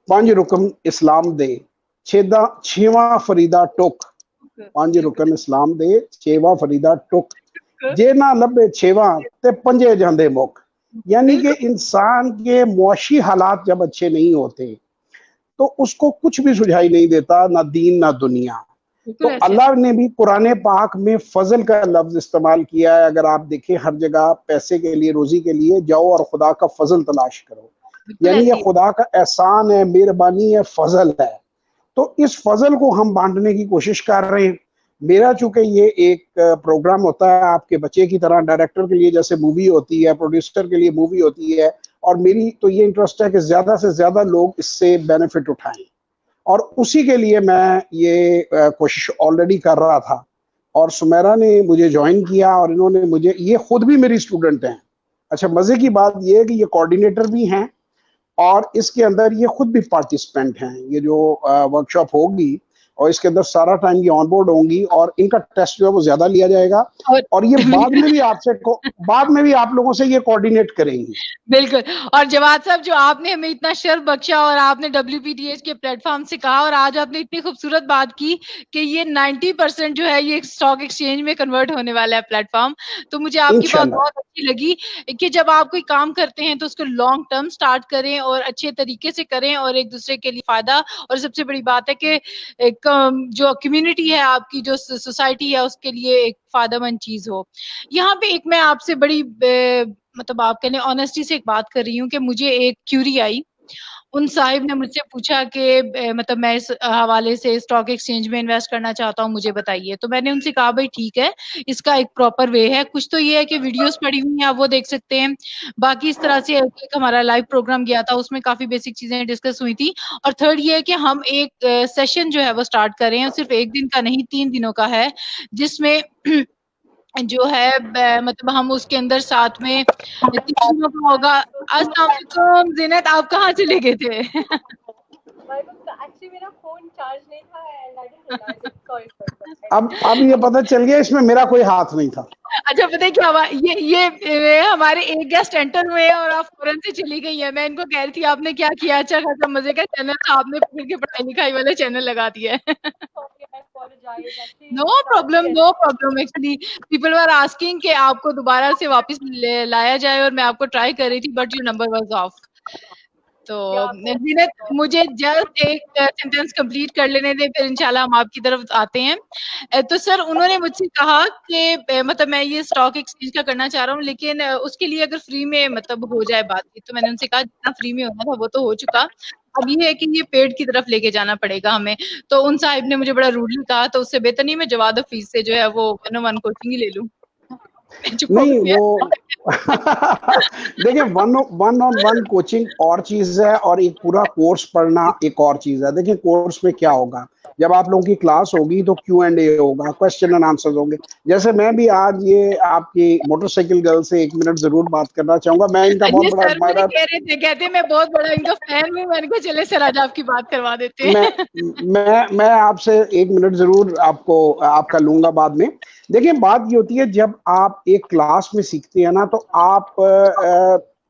5 रुकन इस्लाम दे, छेवा फरीदा टुक, 5 रुकन इस्लाम दे, छेवा फरीदा टुक, जे ना लभे छेवा ते पंजे जांदे मुक। यानी कि बिल्कुल इंसान के मुआशी हालात जब अच्छे नहीं होते तो उसको कुछ भी सुझाई नहीं देता, ना दीन ना दुनिया। तो बिल्कुल ऐसे अल्लाह ने भी कुरान पाक में फजल का लफ्ज इस्तेमाल किया है। अगर आप देखें हर जगह पैसे के लिए, रोजी के लिए जाओ और खुदा का फजल तलाश करो, बिल्कुल यानी ये ऐसे खुदा का एहसान है, मेहरबानी है, फजल है। तो इस फजल को हम बांटने की कोशिश कर रहे हैं। मेरा चूंकि ये एक प्रोग्राम होता है आपके बच्चे की तरह, डायरेक्टर के लिए जैसे मूवी होती है, प्रोड्यूसर के लिए मूवी होती है, और मेरी तो ये इंटरेस्ट है कि ज्यादा से ज्यादा लोग इससे बेनिफिट उठाएं, और उसी के लिए मैं ये कोशिश ऑलरेडी कर रहा था। और सुमेरा ने मुझे ज्वाइन किया, और इन्होंने मुझे, ये खुद भी मेरी स्टूडेंट हैं। अच्छा, मजे की बात ये है कि ये कोऑर्डिनेटर भी हैं और इसके अंदर ये खुद भी पार्टिसिपेंट हैं। ये जो वर्कशॉप होगी और इसके अंदर सारा टाइम ये ऑन बोर्ड होंगी, और इनका टेस्ट जो है वो ज्यादा लिया जाएगा, और ये बाद में भी आप लोगों से ये कोऑर्डिनेट करेंगी। बिल्कुल। और जवाद साहब, जो आपने हमें इतना शर्फ बख्शा और आपने WPTH के प्लेटफॉर्म से कहा, और आज आपने इतनी खूबसूरत बात की कि ये 90% जो है ये स्टॉक एक्सचेंज में कन्वर्ट होने वाला है प्लेटफॉर्म, तो मुझे आपकी बात बहुत अच्छी लगी कि जब आप कोई काम करते हैं तो उसको लॉन्ग टर्म स्टार्ट करें और अच्छे तरीके से करें, और एक दूसरे के लिए फायदा, और सबसे बड़ी बात है कि जो कम्युनिटी है आपकी, जो सोसाइटी है, उसके लिए एक फायदेमंद चीज हो। यहाँ पे एक मैं आपसे बड़ी मतलब आप कहने ऑनेस्टी से एक बात कर रही हूँ कि मुझे एक क्यूरी आई। उन साहिब ने मुझसे पूछा कि मतलब मैं इस हवाले से स्टॉक एक्सचेंज में इन्वेस्ट करना चाहता हूँ, मुझे बताइए। तो मैंने उनसे कहा भाई ठीक है, इसका एक प्रॉपर वे है। कुछ तो ये है कि वीडियोस पड़ी हुई हैं, आप वो देख सकते हैं। बाकी इस तरह से एक हमारा लाइव प्रोग्राम गया था, उसमें काफी बेसिक चीजें डिस्कस हुई थी। और थर्ड ये है कि हम एक सेशन जो है वो स्टार्ट कर रहे हैं, सिर्फ एक दिन का नहीं, 3 दिनों का है, जिसमें जो है मतलब हम उसके अंदर साथ में 3 दिनों का होगा। अस्सलाम वालेकुम ज़ीनत, आप कहाँ चले गए थे? एक्चुअली मेरा फोन चार्ज नहीं था and I didn't realise it, sorry. अब ये पता चल गया इसमें मेरा कोई हाथ नहीं था। अच्छा, पता है क्या हुआ, ये हमारे एक गेस्ट एंटर हुए और आप फौरन से चली गई है। मैं इनको कह रही थी आपने क्या किया, अच्छा खासा मजे का चैनल था, आपने पकड़ के पढ़ाई लिखाई वाले चैनल लगा दिया है। No problem, no problem. Actually people were asking कि आपको दोबारा से वापस लाया जाए, और मैं आपको ट्राई कर रही थी but your number was of. तो ज़ीनत, मुझे जस्ट एक सेंटेंस कंप्लीट कर लेने दें, फिर इंशाल्लाह हम आपकी तरफ आते हैं। तो सर, उन्होंने मुझसे कहा कि मतलब मैं ये स्टॉक एक्सचेंज का करना चाह रहा हूँ, लेकिन उसके लिए अगर फ्री में मतलब हो जाए बातचीत। तो मैंने उनसे कहा जितना फ्री में होना था वो तो हो चुका, अब ये है कि ये पेड की तरफ लेके जाना पड़ेगा हमें। तो उन साहिब ने मुझे बड़ा रूडली कहा, तो उससे बेहतर नहीं मैं जवाद फीस से जो है वो 1-on-1 कोचिंग ही ले लूँ। नहीं, वो देखिए, वन ऑन वन कोचिंग और चीज है, और एक पूरा कोर्स पढ़ना एक और चीज है। देखिए, कोर्स में क्या होगा, जब आप लोगों की क्लास होगी तो Q&A होगा, क्वेश्चन एंड आंसर होंगे। जैसे मैं भी आज ये आपकी मोटरसाइकिल गर्ल से 1 मिनट जरूर बात करना चाहूंगा। मैं इनका बहुत बड़ा एडमायरर, कह रहे थे, कहते मैं बहुत बड़ा इनका फैन हूँ। मैंने कहा चले सर आज आपकी बात करवा देते हैं। मैं आपसे 1 मिनट जरूर आपका लूंगा बाद में। देखिए, बात ये होती है, जब आप एक क्लास में सीखते हैं ना, तो आप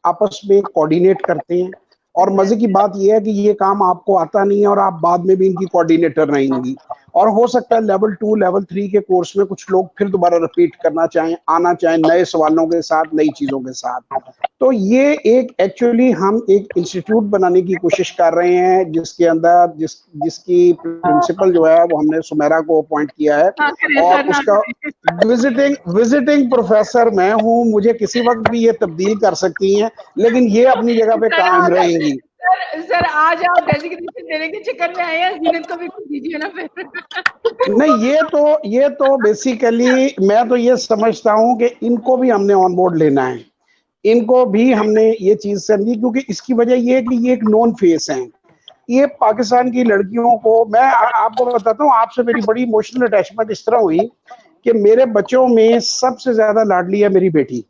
आपस में कोऑर्डिनेट करते हैं, और मजे की बात यह है कि ये काम आपको आता नहीं है और आप बाद में भी इनकी कोऑर्डिनेटर रहेंगी। और हो सकता है लेवल 2 लेवल 3 के कोर्स में कुछ लोग फिर दोबारा रिपीट करना चाहें, आना चाहें नए सवालों के साथ, नई चीजों के साथ। तो ये एक एक्चुअली हम एक इंस्टीट्यूट बनाने की कोशिश कर रहे हैं, जिसके अंदर जिसकी प्रिंसिपल जो है वो हमने सुमेरा को अपॉइंट किया है, और उसका विजिटिंग प्रोफेसर मैं हूँ। मुझे किसी वक्त भी ये तब्दील कर सकती हैं, लेकिन ये अपनी जगह पे कायम रहेंगी। सर आज आप डेजिग्नेशन देने के चक्कर में आए हैं, ज़ीनत को भी कुछ दीजिए ना फिर। नहीं, ये तो बेसिकली मैं तो ये समझता हूँ कि इनको भी हमने ऑन बोर्ड लेना है। इनको भी हमने ये चीज समझी, क्योंकि इसकी वजह ये है कि ये एक नॉन फेस है। ये पाकिस्तान की लड़कियों को, मैं आपको बताता हूँ, आपसे मेरी बड़ी इमोशनल अटैचमेंट इस तरह हुई कि मेरे बच्चों में सबसे ज्यादा लाडली है मेरी बेटी।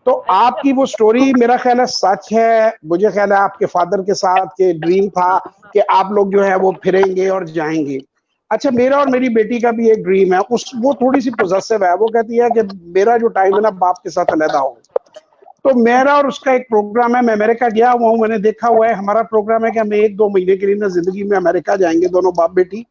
तो आपकी वो स्टोरी मेरा ख्याल है सच है। मुझे ख्याल है आपके फादर के साथ के ड्रीम था कि आप लोग जो है वो फिरेंगे और जाएंगे। अच्छा, मेरा और मेरी बेटी का भी एक ड्रीम है, वो थोड़ी सी पोजेसिव है। वो कहती है कि मेरा जो टाइम है ना बाप के साथ अलहदा हो। तो मेरा और उसका एक प्रोग्राम है, मैं अमेरिका गया हुआ हूँ, मैंने देखा हुआ है। हमारा प्रोग्राम है कि हम 1-2 महीने के लिए ना जिंदगी में अमेरिका जाएंगे, दोनों बाप बेटी,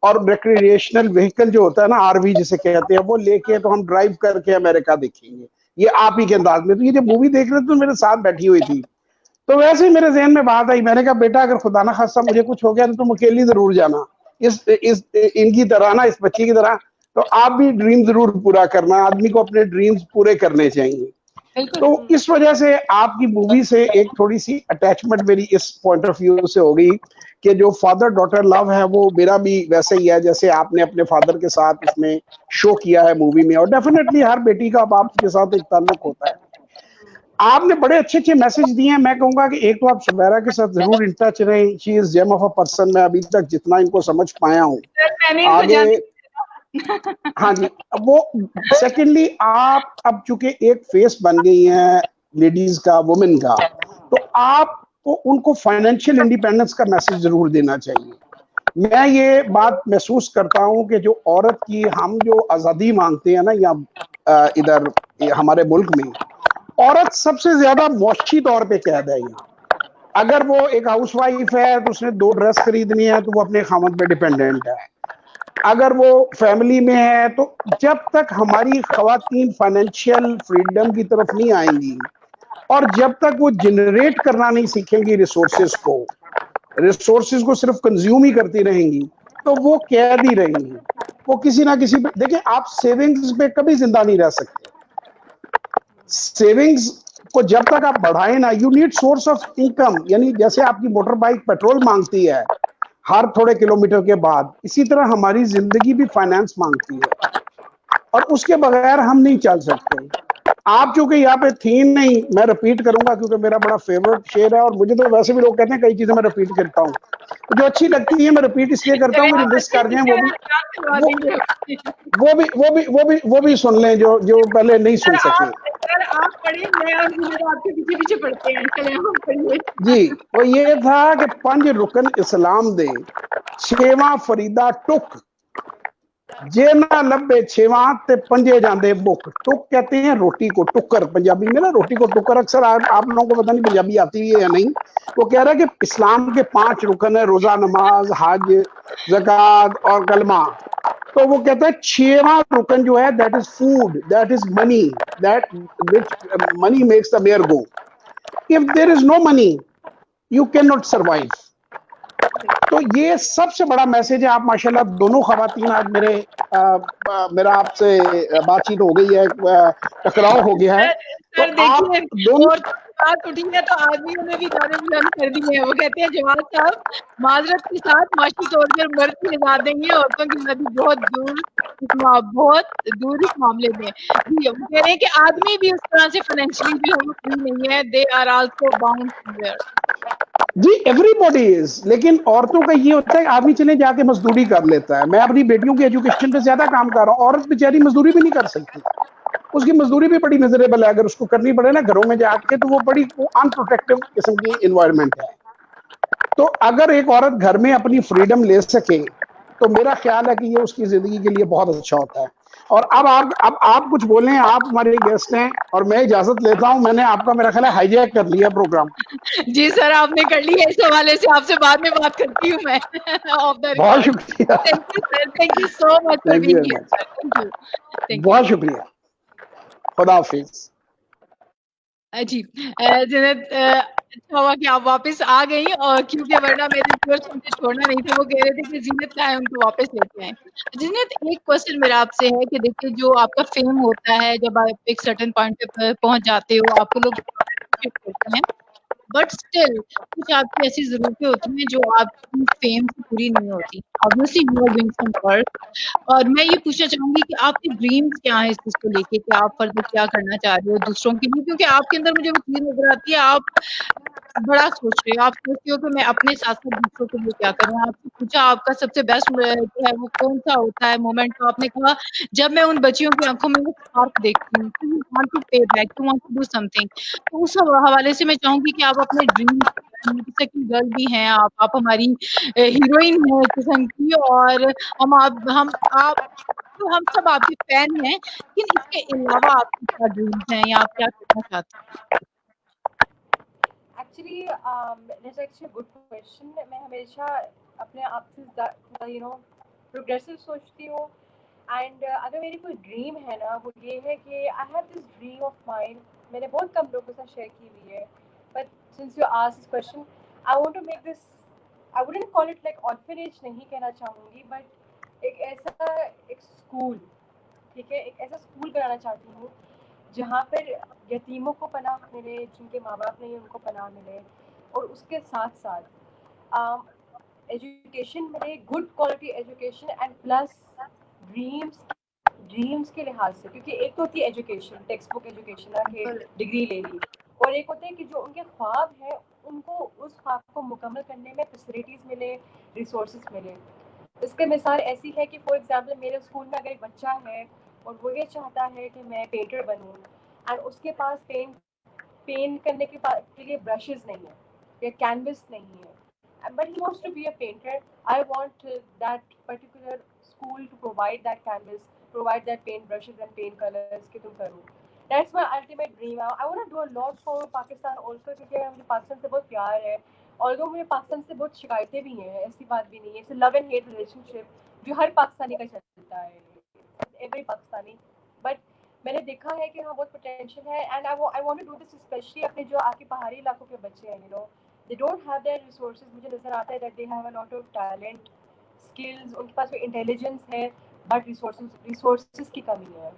और रिक्रिएशनल व्हीकल जो होता है ना, RV जिसे कहते हैं, वो लेके तो हम ड्राइव करके अमेरिका देखेंगे, ये आप ही के अंदाज में। तो ये जब मूवी देख रहे थे तो मेरे साथ बैठी हुई थी, तो वैसे ही मेरे जहन में बात आई। मैंने कहा बेटा, अगर खुदा ना खास्ता मुझे कुछ हो गया तो तुम अकेली जरूर जाना, इस इनकी तरह ना, इस बच्ची की तरह। तो आप भी ड्रीम जरूर पूरा करना, आदमी को अपने ड्रीम्स पूरे करने चाहिए। बिल्कुल। तो इस वजह से आपकी मूवी से एक थोड़ी सी अटैचमेंट मेरी इस पॉइंट ऑफ व्यू से हो गई कि जो फादर डॉटर लव है वो मेरा भी वैसे ही है जैसे आपने अपने फादर के साथ उसमें शो किया है मूवी में, और डेफिनेटली हर बेटी का बाप के साथ एक ताल्लुक होता है। आपने बड़े अच्छे अच्छे मैसेज दिए हैं। मैं कहूंगा कि एक तो आप सुबैरा के साथ जरूर इन टच रहें, she is gem of a person. मैं अभी तक जितना इनको समझ पाया हूँ सर मैंने इनको आगे। जाने हाँ जी, अब वो सेकेंडली आप अब चूंकि एक फेस बन गई हैं लेडीज का, वुमेन का, तो आपको उनको फाइनेंशियल इंडिपेंडेंस का मैसेज जरूर देना चाहिए। मैं ये बात महसूस करता हूं कि जो औरत की हम जो आज़ादी मांगते हैं ना, या इधर हमारे मुल्क में औरत सबसे ज्यादा मुआशी तौर पे कैद है यहाँ। अगर वो एक हाउसवाइफ है तो उसने 2 ड्रेस खरीदनी है तो वो अपने खामद पे डिपेंडेंट है। अगर वो फैमिली में है तो जब तक हमारी खवातीन फाइनेंशियल फ्रीडम की तरफ नहीं आएंगी और जब तक वो जनरेट करना नहीं सीखेंगी रिसोर्सेज को सिर्फ कंज्यूम ही करती रहेंगी, तो वो कैद ही रहेंगी। वो किसी ना किसी पे, देखिए आप सेविंग्स पे कभी जिंदा नहीं रह सकते। सेविंग्स को जब तक आप बढ़ाएं ना, you need source of income. यानी जैसे आपकी मोटर बाइक पेट्रोल मांगती है हर थोड़े किलोमीटर के बाद, इसी तरह हमारी जिंदगी भी फाइनेंस मांगती है, और उसके बगैर हम नहीं चल सकते। आप चूंकि यहाँ पे थी नहीं, मैं रिपीट करूंगा क्योंकि मेरा बड़ा फेवरेट शेर है, और मुझे तो वैसे भी लोग कहते हैं कई चीजें मैं रिपीट करता हूँ, जो अच्छी लगती है मैं रिपीट इसलिए करता हूँ, करें, मेरी आप मिस अच्छे कर जाए टीचर वो हैं, भी, आप याद करवा वो देंगे। वो भी वो भी सुन लें जो जो पहले नहीं सुन सके। सर आप पढ़िए, मैं और जिन्हें आपके पीछे पीछे पढ़ते हैं, चले आप पढ़िए। जी, वो ये था कि 5 रुकन इस्लाम दे, 6वां फरीदा टुक, जे ना लब्बे 6वां ते पंजे जांदे बुक। टुक कहते हैं रोटी को, टुकर पंजाबी में ना, रोटी को टुकर। अक्सर आप लोगों को पता नहीं पंजाबी आती है या नहीं। वो कह रहा है कि इस्लाम के 5 रुकन है, रोजा, नमाज, हज, ज़कात और कलमा। तो वो कहता है 6वां रुकन जो है that is food, that is money, that which money makes the mare go. If there is no money you can not survive. तो ये सबसे बड़ा मैसेज है। आप माशाल्लाह दोनों खवातीन आज मेरा आपसे बातचीत हो गई है, टकराव हो गया है, तो सर आप देखिए, दोनों। और बात उठी है तो आदमियों ने भी गाने बुलंद कर दिए हैं। वो कहते हैं जवाब साहब माजरत के साथ माशी तौर पर मर्द की आजाद देंगे, औरतों की आजादी बहुत दूर, बहुत दूर इस मामले में। जी, वो कह रहे हैं कि आदमी भी उस तरह से फाइनेंशियली जो है वो फ्री नहीं है, they are also bound somewhere. जी, एवरीबॉडी इज, लेकिन औरतों का ये होता है आदमी चले जाके मजदूरी कर लेता है। मैं अपनी बेटियों की एजुकेशन पे ज्यादा काम कर रहा हूँ, औरत बेचारी मजदूरी भी नहीं कर सकती। उसकी मजदूरी भी बड़ी मिजरेबल है, अगर उसको करनी पड़े ना घरों में जाके, तो वो बड़ी अनप्रोटेक्टिव किस्म की इन्वायरमेंट है। तो अगर एक औरत घर में अपनी फ्रीडम ले सके तो मेरा ख्याल है कि ये उसकी जिंदगी के लिए बहुत अच्छा होता है। और अब आप कुछ बोलें, आप हमारे गेस्ट हैं और मैं इजाजत लेता हूं। मैंने आपका मेरा ख्याल है हाईजैक कर लिया प्रोग्राम। जी सर, आपने कर ली है, इस हवाले से आपसे बाद में बात करती हूँ मैं ऑफ द बहुत रिकॉर्ड। शुक्रिया। Thank you sir, thank you so much for thank you being very here much. Sir, thank you, thank you. बहुत शुक्रिया। खुदा हाफिज। जी जिन्हें अच्छा हुआ कि आप वापस आ गई, और क्योंकि वरना मेरे व्यूअर्स मुझे छोड़ना नहीं थे, वो कह रहे थे कि जीनत का है उनको वापस लेके आए। जीनत, एक क्वेश्चन मेरा आपसे है कि देखिए जो आपका फेम होता है, जब आप एक सर्टेन पॉइंट पे पहुंच जाते हो, आपको लोग अप्रिशिएट करते हैं, बट स्टिल कुछ आपकी ऐसी ज़रूरतें होती हैं जो आपकी फेम से पूरी नहीं होती। Obviously you are doing some work, और मैं ये पूछना चाहूँगी कि आपके ड्रीम्स क्या हैं इस चीज़ को लेके, कि आप फर्दर क्या करना चाह रहे हो दूसरों के लिए? क्योंकि आपके अंदर मुझे वो चीज़ नज़र आती है, आप बड़ा सोच रहे हो, आप सोचते हो कि मैं अपने साथ-साथ दूसरों के लिए क्या करूँ? आपसे पूछा आपका सबसे बेस्ट जो है वो कौन-सा होता है मोमेंट, तो आपने कहा जब मैं उन बच्चियों की आँखों में वो स्पार्क देखती हूँ, तो you want to pay back, you want to do something. तो उस हवाले से मैं चाहूँगी कि आप अपने ड्रीम्स, सेकंड गर्ल भी हैं आप हमारी हीरोइन हैं एक किस्म की, और हम सब आपके फैन हैं, लेकिन इसके अलावा आपके क्या ड्रीम्स हैं या आप क्या करना चाहते हैं? Actually that's actually good question. मैं हमेशा अपने आप से प्रोग्रेसिव सोचती हूँ। एंड अगर मेरी कोई ड्रीम है ना, वो ये है कि I have this dream of mind. मैंने बहुत कम लोगों के साथ शेयर की हुई है, but since you asked this question, I want to make this, I wouldn't call it like orphanage, नहीं कहना चाहूँगी, बट एक ऐसा एक स्कूल, ठीक है, एक ऐसा स्कूल बनाना चाहती हूँ जहाँ पर यतीमों को पनाह मिले, जिनके माँ बाप नहीं उनको पनाह मिले, और उसके साथ साथ एजुकेशन मिले, good quality education, and plus dreams dreams के लिहाज से, क्योंकि एक तो होती है एजुकेशन, टेक्स्ट बुक एजुकेशन के डिग्री ले ली, और एक होता है कि जो उनके ख्वाब है उनको उस ख्वाब को मुकम्मल करने में फैसिलिटीज़ मिले, रिसोर्सेज मिले। इसके मिसाल ऐसी है कि फॉर एग्जांपल मेरे स्कूल में अगर एक बच्चा है और वो ये चाहता है कि मैं पेंटर बनूं, एंड उसके पास पेंट करने के लिए ब्रशेस नहीं है या कैनवस नहीं है, but he wants to be a painter. I want that particular school to provide that canvas, provide that paint brushes and paint colors कि तुम करो. That's my ultimate dream. I want to do a lot for Pakistan also, क्योंकि मुझे पाकिस्तान से बहुत प्यार है, although मुझे पाकिस्तान से बहुत शिकायतें भी हैं, ऐसी बात भी नहीं है, it's a love and hate relationship जो हर पाकिस्तानी का चलता है, every पाकिस्तानी, but मैंने देखा है कि हाँ बहुत पोटेंशियल है, and I want to do this specially अपने जो आपके पहाड़ी इलाकों के बच्चे हैं, they don't have their resources, मुझे नज़र आता है that they have a lot of talent, skills, उनके पास भी intelligence है, but resources की कमी है,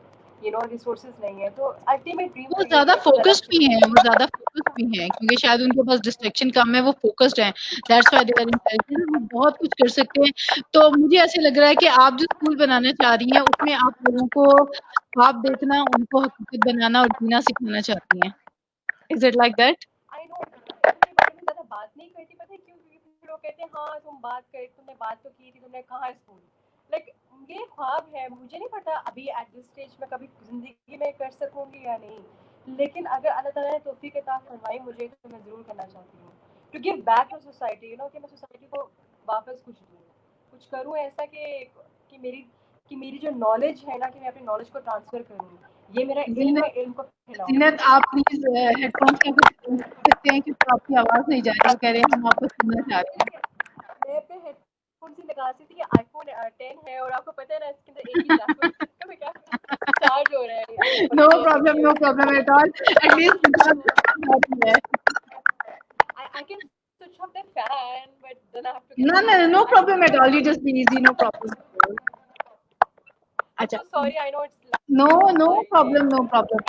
resources नहीं है, तो ultimate dream वो तो ज्यादा यही है फोकस्ड भी हैं, वो ज्यादा फोकस्ड भी हैं, क्योंकि शायद उनके पास डिस्ट्रैक्शन कम है, वो फोकस्ड हैं, that's why they are intelligent, वो बहुत कुछ कर सकते हैं। तो मुझे ऐसे लग रहा है कि आप जो स्कूल बनाना चाह रही हैं उसमें आप लोगों को ख्वाब देखना, उनको हकीकत बनाना और जीना सिखाना चाहती हैं। Is it like that? I know इसके बारे में ज़्यादा बात नहीं करती, पता है क्यों? क्योंकि फिर लोग कहते हैं हाँ तुमने बात तो की थी, तुमने कहाँ स्कूल, लाइक ये ख्वाब है, मुझे नहीं पता अभी एट दिस स्टेज में कभी ज़िंदगी में कर सकूँगी या नहीं, लेकिन अगर अल्लाह ताला ने तौफीक अता फरमाई मुझे तो मैं ज़रूर करना चाहती हूँ, to give back to society, कि मैं सोसाइटी को वापस कुछ दूँ, कुछ करूँ ऐसा कि मेरी जो नॉलेज है ना, कि मैं अपनी नॉलेज को ट्रांसफ़र करूँ, ये मेरा इल्म है, इल्म को फैलाऊँ। जीनत, आप प्लीज हेडफोन्स का कुछ कर सकते हैं, क्योंकि आपकी आवाज नहीं जा रही, वो कह रहे हैं हम आपको सुनना चाह रहे हैं। मैं अपने हेडफोन से लगा सी थी, आईफोन 10 है, और आपको पता है ना इसके अंदर एक ही चार्ज क्या चार्ज हो रहा है, नो पंखे प्रॉब्लम एट ऑल, एटलीस्ट है। I can switch off the fan, but then I have to No, get no, the no I problem at all. You just be easy, no problem at all. I'm अच्छा, so sorry, I know it's no no sorry. Problem, no problem.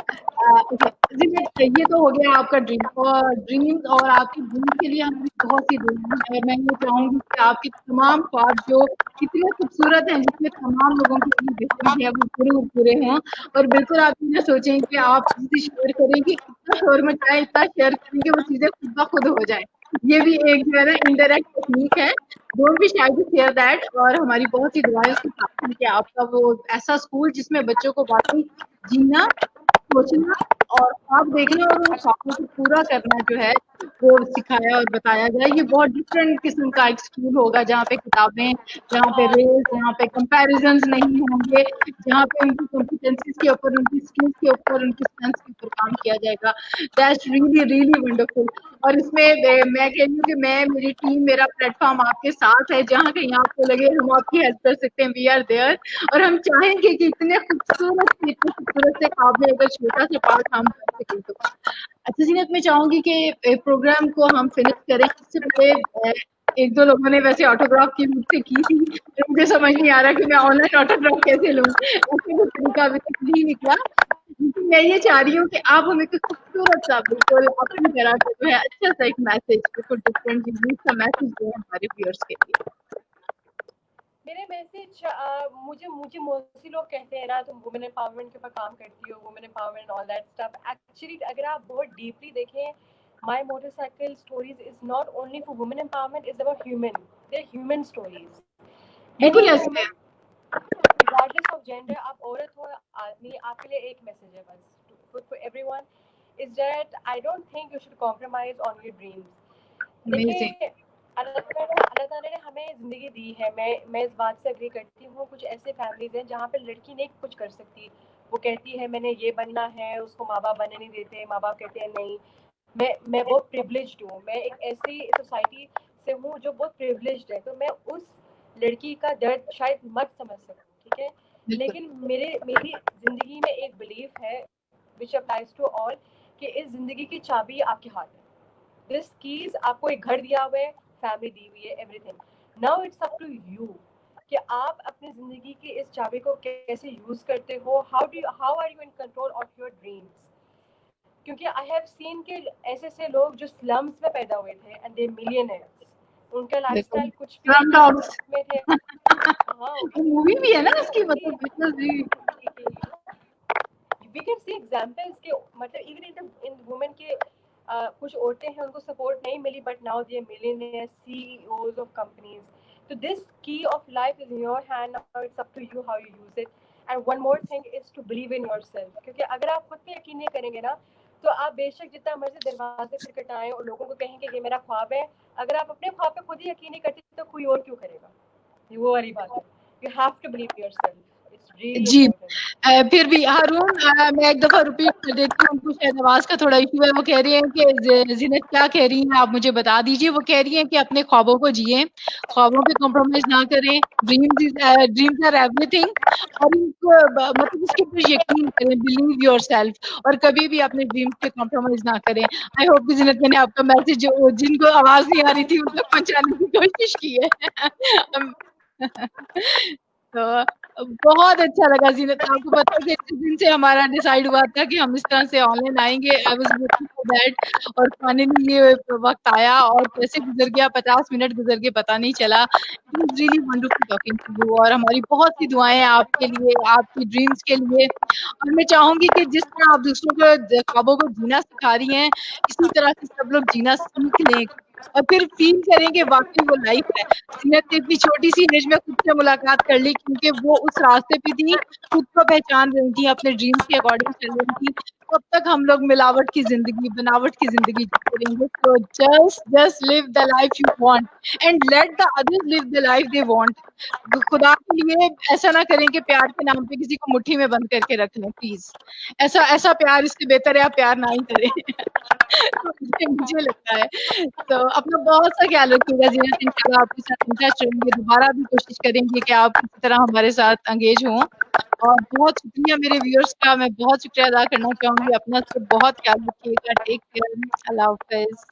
Okay, ये तो हो गया आपका dream, और dreams और आपकी dream के लिए हमारी बहुत सी दुआएं हैं। मैं ये चाहूंगी कि आपके तमाम ख्वाब जो इतने खूबसूरत हैं, जिसमें तमाम लोगों की अपनी बेहतरी है, वो पूरे हों। और बिल्कुल आप ये सोचें कि आप चीजें शेयर करेंगे, इतना शोर मचाएं, इतना शेयर करेंगे, वो चीजें खुद ब खुद हो जाए। ये भी एक जो है ना इनडायरेक्ट टेक्निक है। Don't be shy to share that. और हमारी बहुत सी दुआएं उसके साथ हैं कि आपका वो ऐसा स्कूल जिसमें बच्चों को वाकई जीना, सोचना और ख्वाब देखना और उन ख्वाबों को पूरा करना जो है वो सिखाया और बताया जाए। ये बहुत डिफरेंट किस्म का एक स्कूल होगा, जहाँ पे किताबें, जहाँ पे रेस, जहाँ पे कंपैरिजन्स नहीं होंगे, जहाँ पे उनकी कॉम्पिटेंसीज के ऊपर, उनकी स्किल्स के ऊपर, उनकी स्ट्रेंथ्स के ऊपर काम किया जाएगा। That's really really wonderful. और इसमें मैं कह रही हूँ कि मेरी टीम, मेरा प्लेटफॉर्म आपके साथ है। जहाँ कहीं आपको लगे हम आपकी हेल्प कर सकते हैं, वी आर देयर। और हम चाहेंगे कि इतने खूबसूरत से ख्वाब में अगर छोटा सा पार्ट हम कर सकें तो। अच्छा जीनत, मैं चाहूंगी कि प्रोग्राम को हम फिनिश करें। इससे पहले एक दो लोगों ने वैसे ऑटोग्राफ की मुझसे की थी, तो मुझे समझ नहीं आ रहा कि मैं ऑनलाइन ऑटोग्राफ कैसे लूँ। ऐसे कोई तरीका अभी तक नहीं निकला। लेकिन मैं ये चाह रही हूँ कि आप हमें कोई खूबसूरत सा, बिल्कुल अपनी तरह से जो है अच्छा सा एक मैसेज, बिल्कुल डिफरेंट यूनिक सा मैसेज दें हमारे व्यूअर्स के लिए। मेरे मैसेज, मुझे मुझे मोस्टली लोग कहते हैं ना तुम वुमेन एम्पावरमेंट के ऊपर काम करती हो, women empowerment all that stuff, actually अगर आप बहुत डीपली देखें, my motorcycle stories is not only for women empowerment, is about human, they are human stories, बिल्कुल एनी ऐसे वुमन है। regardless of gender, आप औरत हो आदमी, आपके लिए एक मैसेज है बस for everyone is that I don't think you should compromise on your dreams. Amazing. देखिए, अल्लाह ताला ने हमें ज़िंदगी दी है, मैं इस बात से एग्री करती हूँ। कुछ ऐसे फैमिलीज हैं जहाँ पे लड़की नहीं कुछ कर सकती, वो कहती है मैंने ये बनना है, उसको माँ बाप बनने नहीं देते, माँ बाप कहते हैं नहीं। मैं बहुत प्रिविलेज्ड हूँ, मैं एक ऐसी सोसाइटी से हूँ जो बहुत प्रिविलेज्ड है, तो मैं उस लड़की का दर्द शायद मत समझ सकूँ, ठीक है, बिल्कुल लेकिन मेरी ज़िंदगी में एक बिलीफ है विच अप्लाइज टू ऑल, कि इस ज़िंदगी की चाबी आपके हाथ में, दिस कीज, आपको एक घर दिया हुआ है, फैमिली दी हुई है, everything, now it's up to you कि आप अपनी ज़िंदगी की इस चाबी को कैसे यूज़ करते हो, how are you in control of your dreams. क्योंकि आई हैव सीन के ऐसे लोग जो स्लम्स में पैदा हुए थे एंड दे मिलियनेयर्स, उनका देखो लाइफस्टाइल कुछ भी स्लम नहीं डॉग्स में थे। हाँ, मूवी भी है ना उसकी, वही मतलब बिल्कुल जी। वी कैन सी एग्जांपल्स के, मतलब इवन इन वुमेन के कुछ औरतें हैं उनको सपोर्ट नहीं मिली but now they are millionaire CEOs of companies. तो this key of life is in your hand, now it's up to you how you use it. And one more thing is to believe in yourself, क्योंकि अगर आप खुद पे यकीन नहीं करेंगे ना, तो आप बेशक जितना मर्जी दरवाजे खटखटाएं और लोगों को कहें कि ये मेरा ख्वाब है, अगर आप अपने ख्वाब पे खुद ही यकीन नहीं करते तो कोई और क्यों करेगा। ये वो वाली बात है, you have to believe yourself, it's really जी। इंपॉर्टेंट। फिर भी हारून, मैं एक दफ़ा रिपीट कर देती हूँ, उनको शायद आवाज़ का थोड़ा इश्यू है। वो कह रही हैं कि ज़ीनत क्या कह रही हैं, आप मुझे बता दीजिए। वो कह रही हैं कि अपने ख्वाबों को जिएँ, ख्वाबों पे कॉम्प्रोमाइज़ ना करें, ड्रीम्स आर एवरीथिंग, और इनको मतलब इसके ऊपर यकीन करें, बिलीव योरसेल्फ, और कभी भी अपने ड्रीम्स पे कॉम्प्रोमाइज़ ना करें। आई होप कि ज़ीनत मैंने आपका मैसेज जिनको आवाज़ नहीं आ रही थी उन तक पहुँचाने की कोशिश की है। तो बहुत अच्छा लगा ज़ीनत, आपको पता है कि जिस दिन से हमारा डिसाइड हुआ था कि हम इस तरह से ऑनलाइन आएँगे, I was waiting for that, और फाइनली ये वक़्त आया और कैसे गुज़र गया, 50 मिनट गुज़र गए पता नहीं चला। It was really wonderful talking to you, और हमारी बहुत-सी दुआएँ हैं आपके लिए, आपकी ड्रीम्स के लिए, और मैं चाहूँगी कि जिस तरह आप दूसरों को ख्वाबों को जीना सिखा रही हैं, इसी तरह से सब लोग जीना सीख लें, और फिर फ़ील करें कि वाक़ई वो लाइफ़ है। ज़ीनत ने इतनी छोटी-सी एज में खुद से मुलाकात कर ली, क्योंकि वो उस रास्ते पे थी, खुद को पहचान रही थी, अपने ड्रीम्स के अकॉर्डिंग चल रही थी। कब तक हम लोग मिलावट की ज़िंदगी, बनावट की ज़िंदगी जीते रहेंगे? तो just live the life you want, and let the others live the life they want. खुदा के लिए ऐसा ना करें कि प्यार के नाम पे किसी को मुट्ठी में बंद करके रख लें, प्लीज़। ऐसा ऐसा प्यार, इससे बेहतर है आप प्यार ना ही करें। तो मुझे लगता है। तो अपना बहुत-सा ख़्याल रखिएगा ज़ीनत, इंशाल्लाह आपके साथ इन टच रहेंगे, दोबारा भी कोशिश करेंगे कि आप इसी तरह हमारे साथ एंगेज हों। और बहुत शुक्रिया मेरे व्यूअर्स का, मैं बहुत शुक्रिया अदा करना चाहूँगी। अपना सब बहुत ख़्याल रखिएगा, टेक केयर, अल्लाह हाफ़िज़।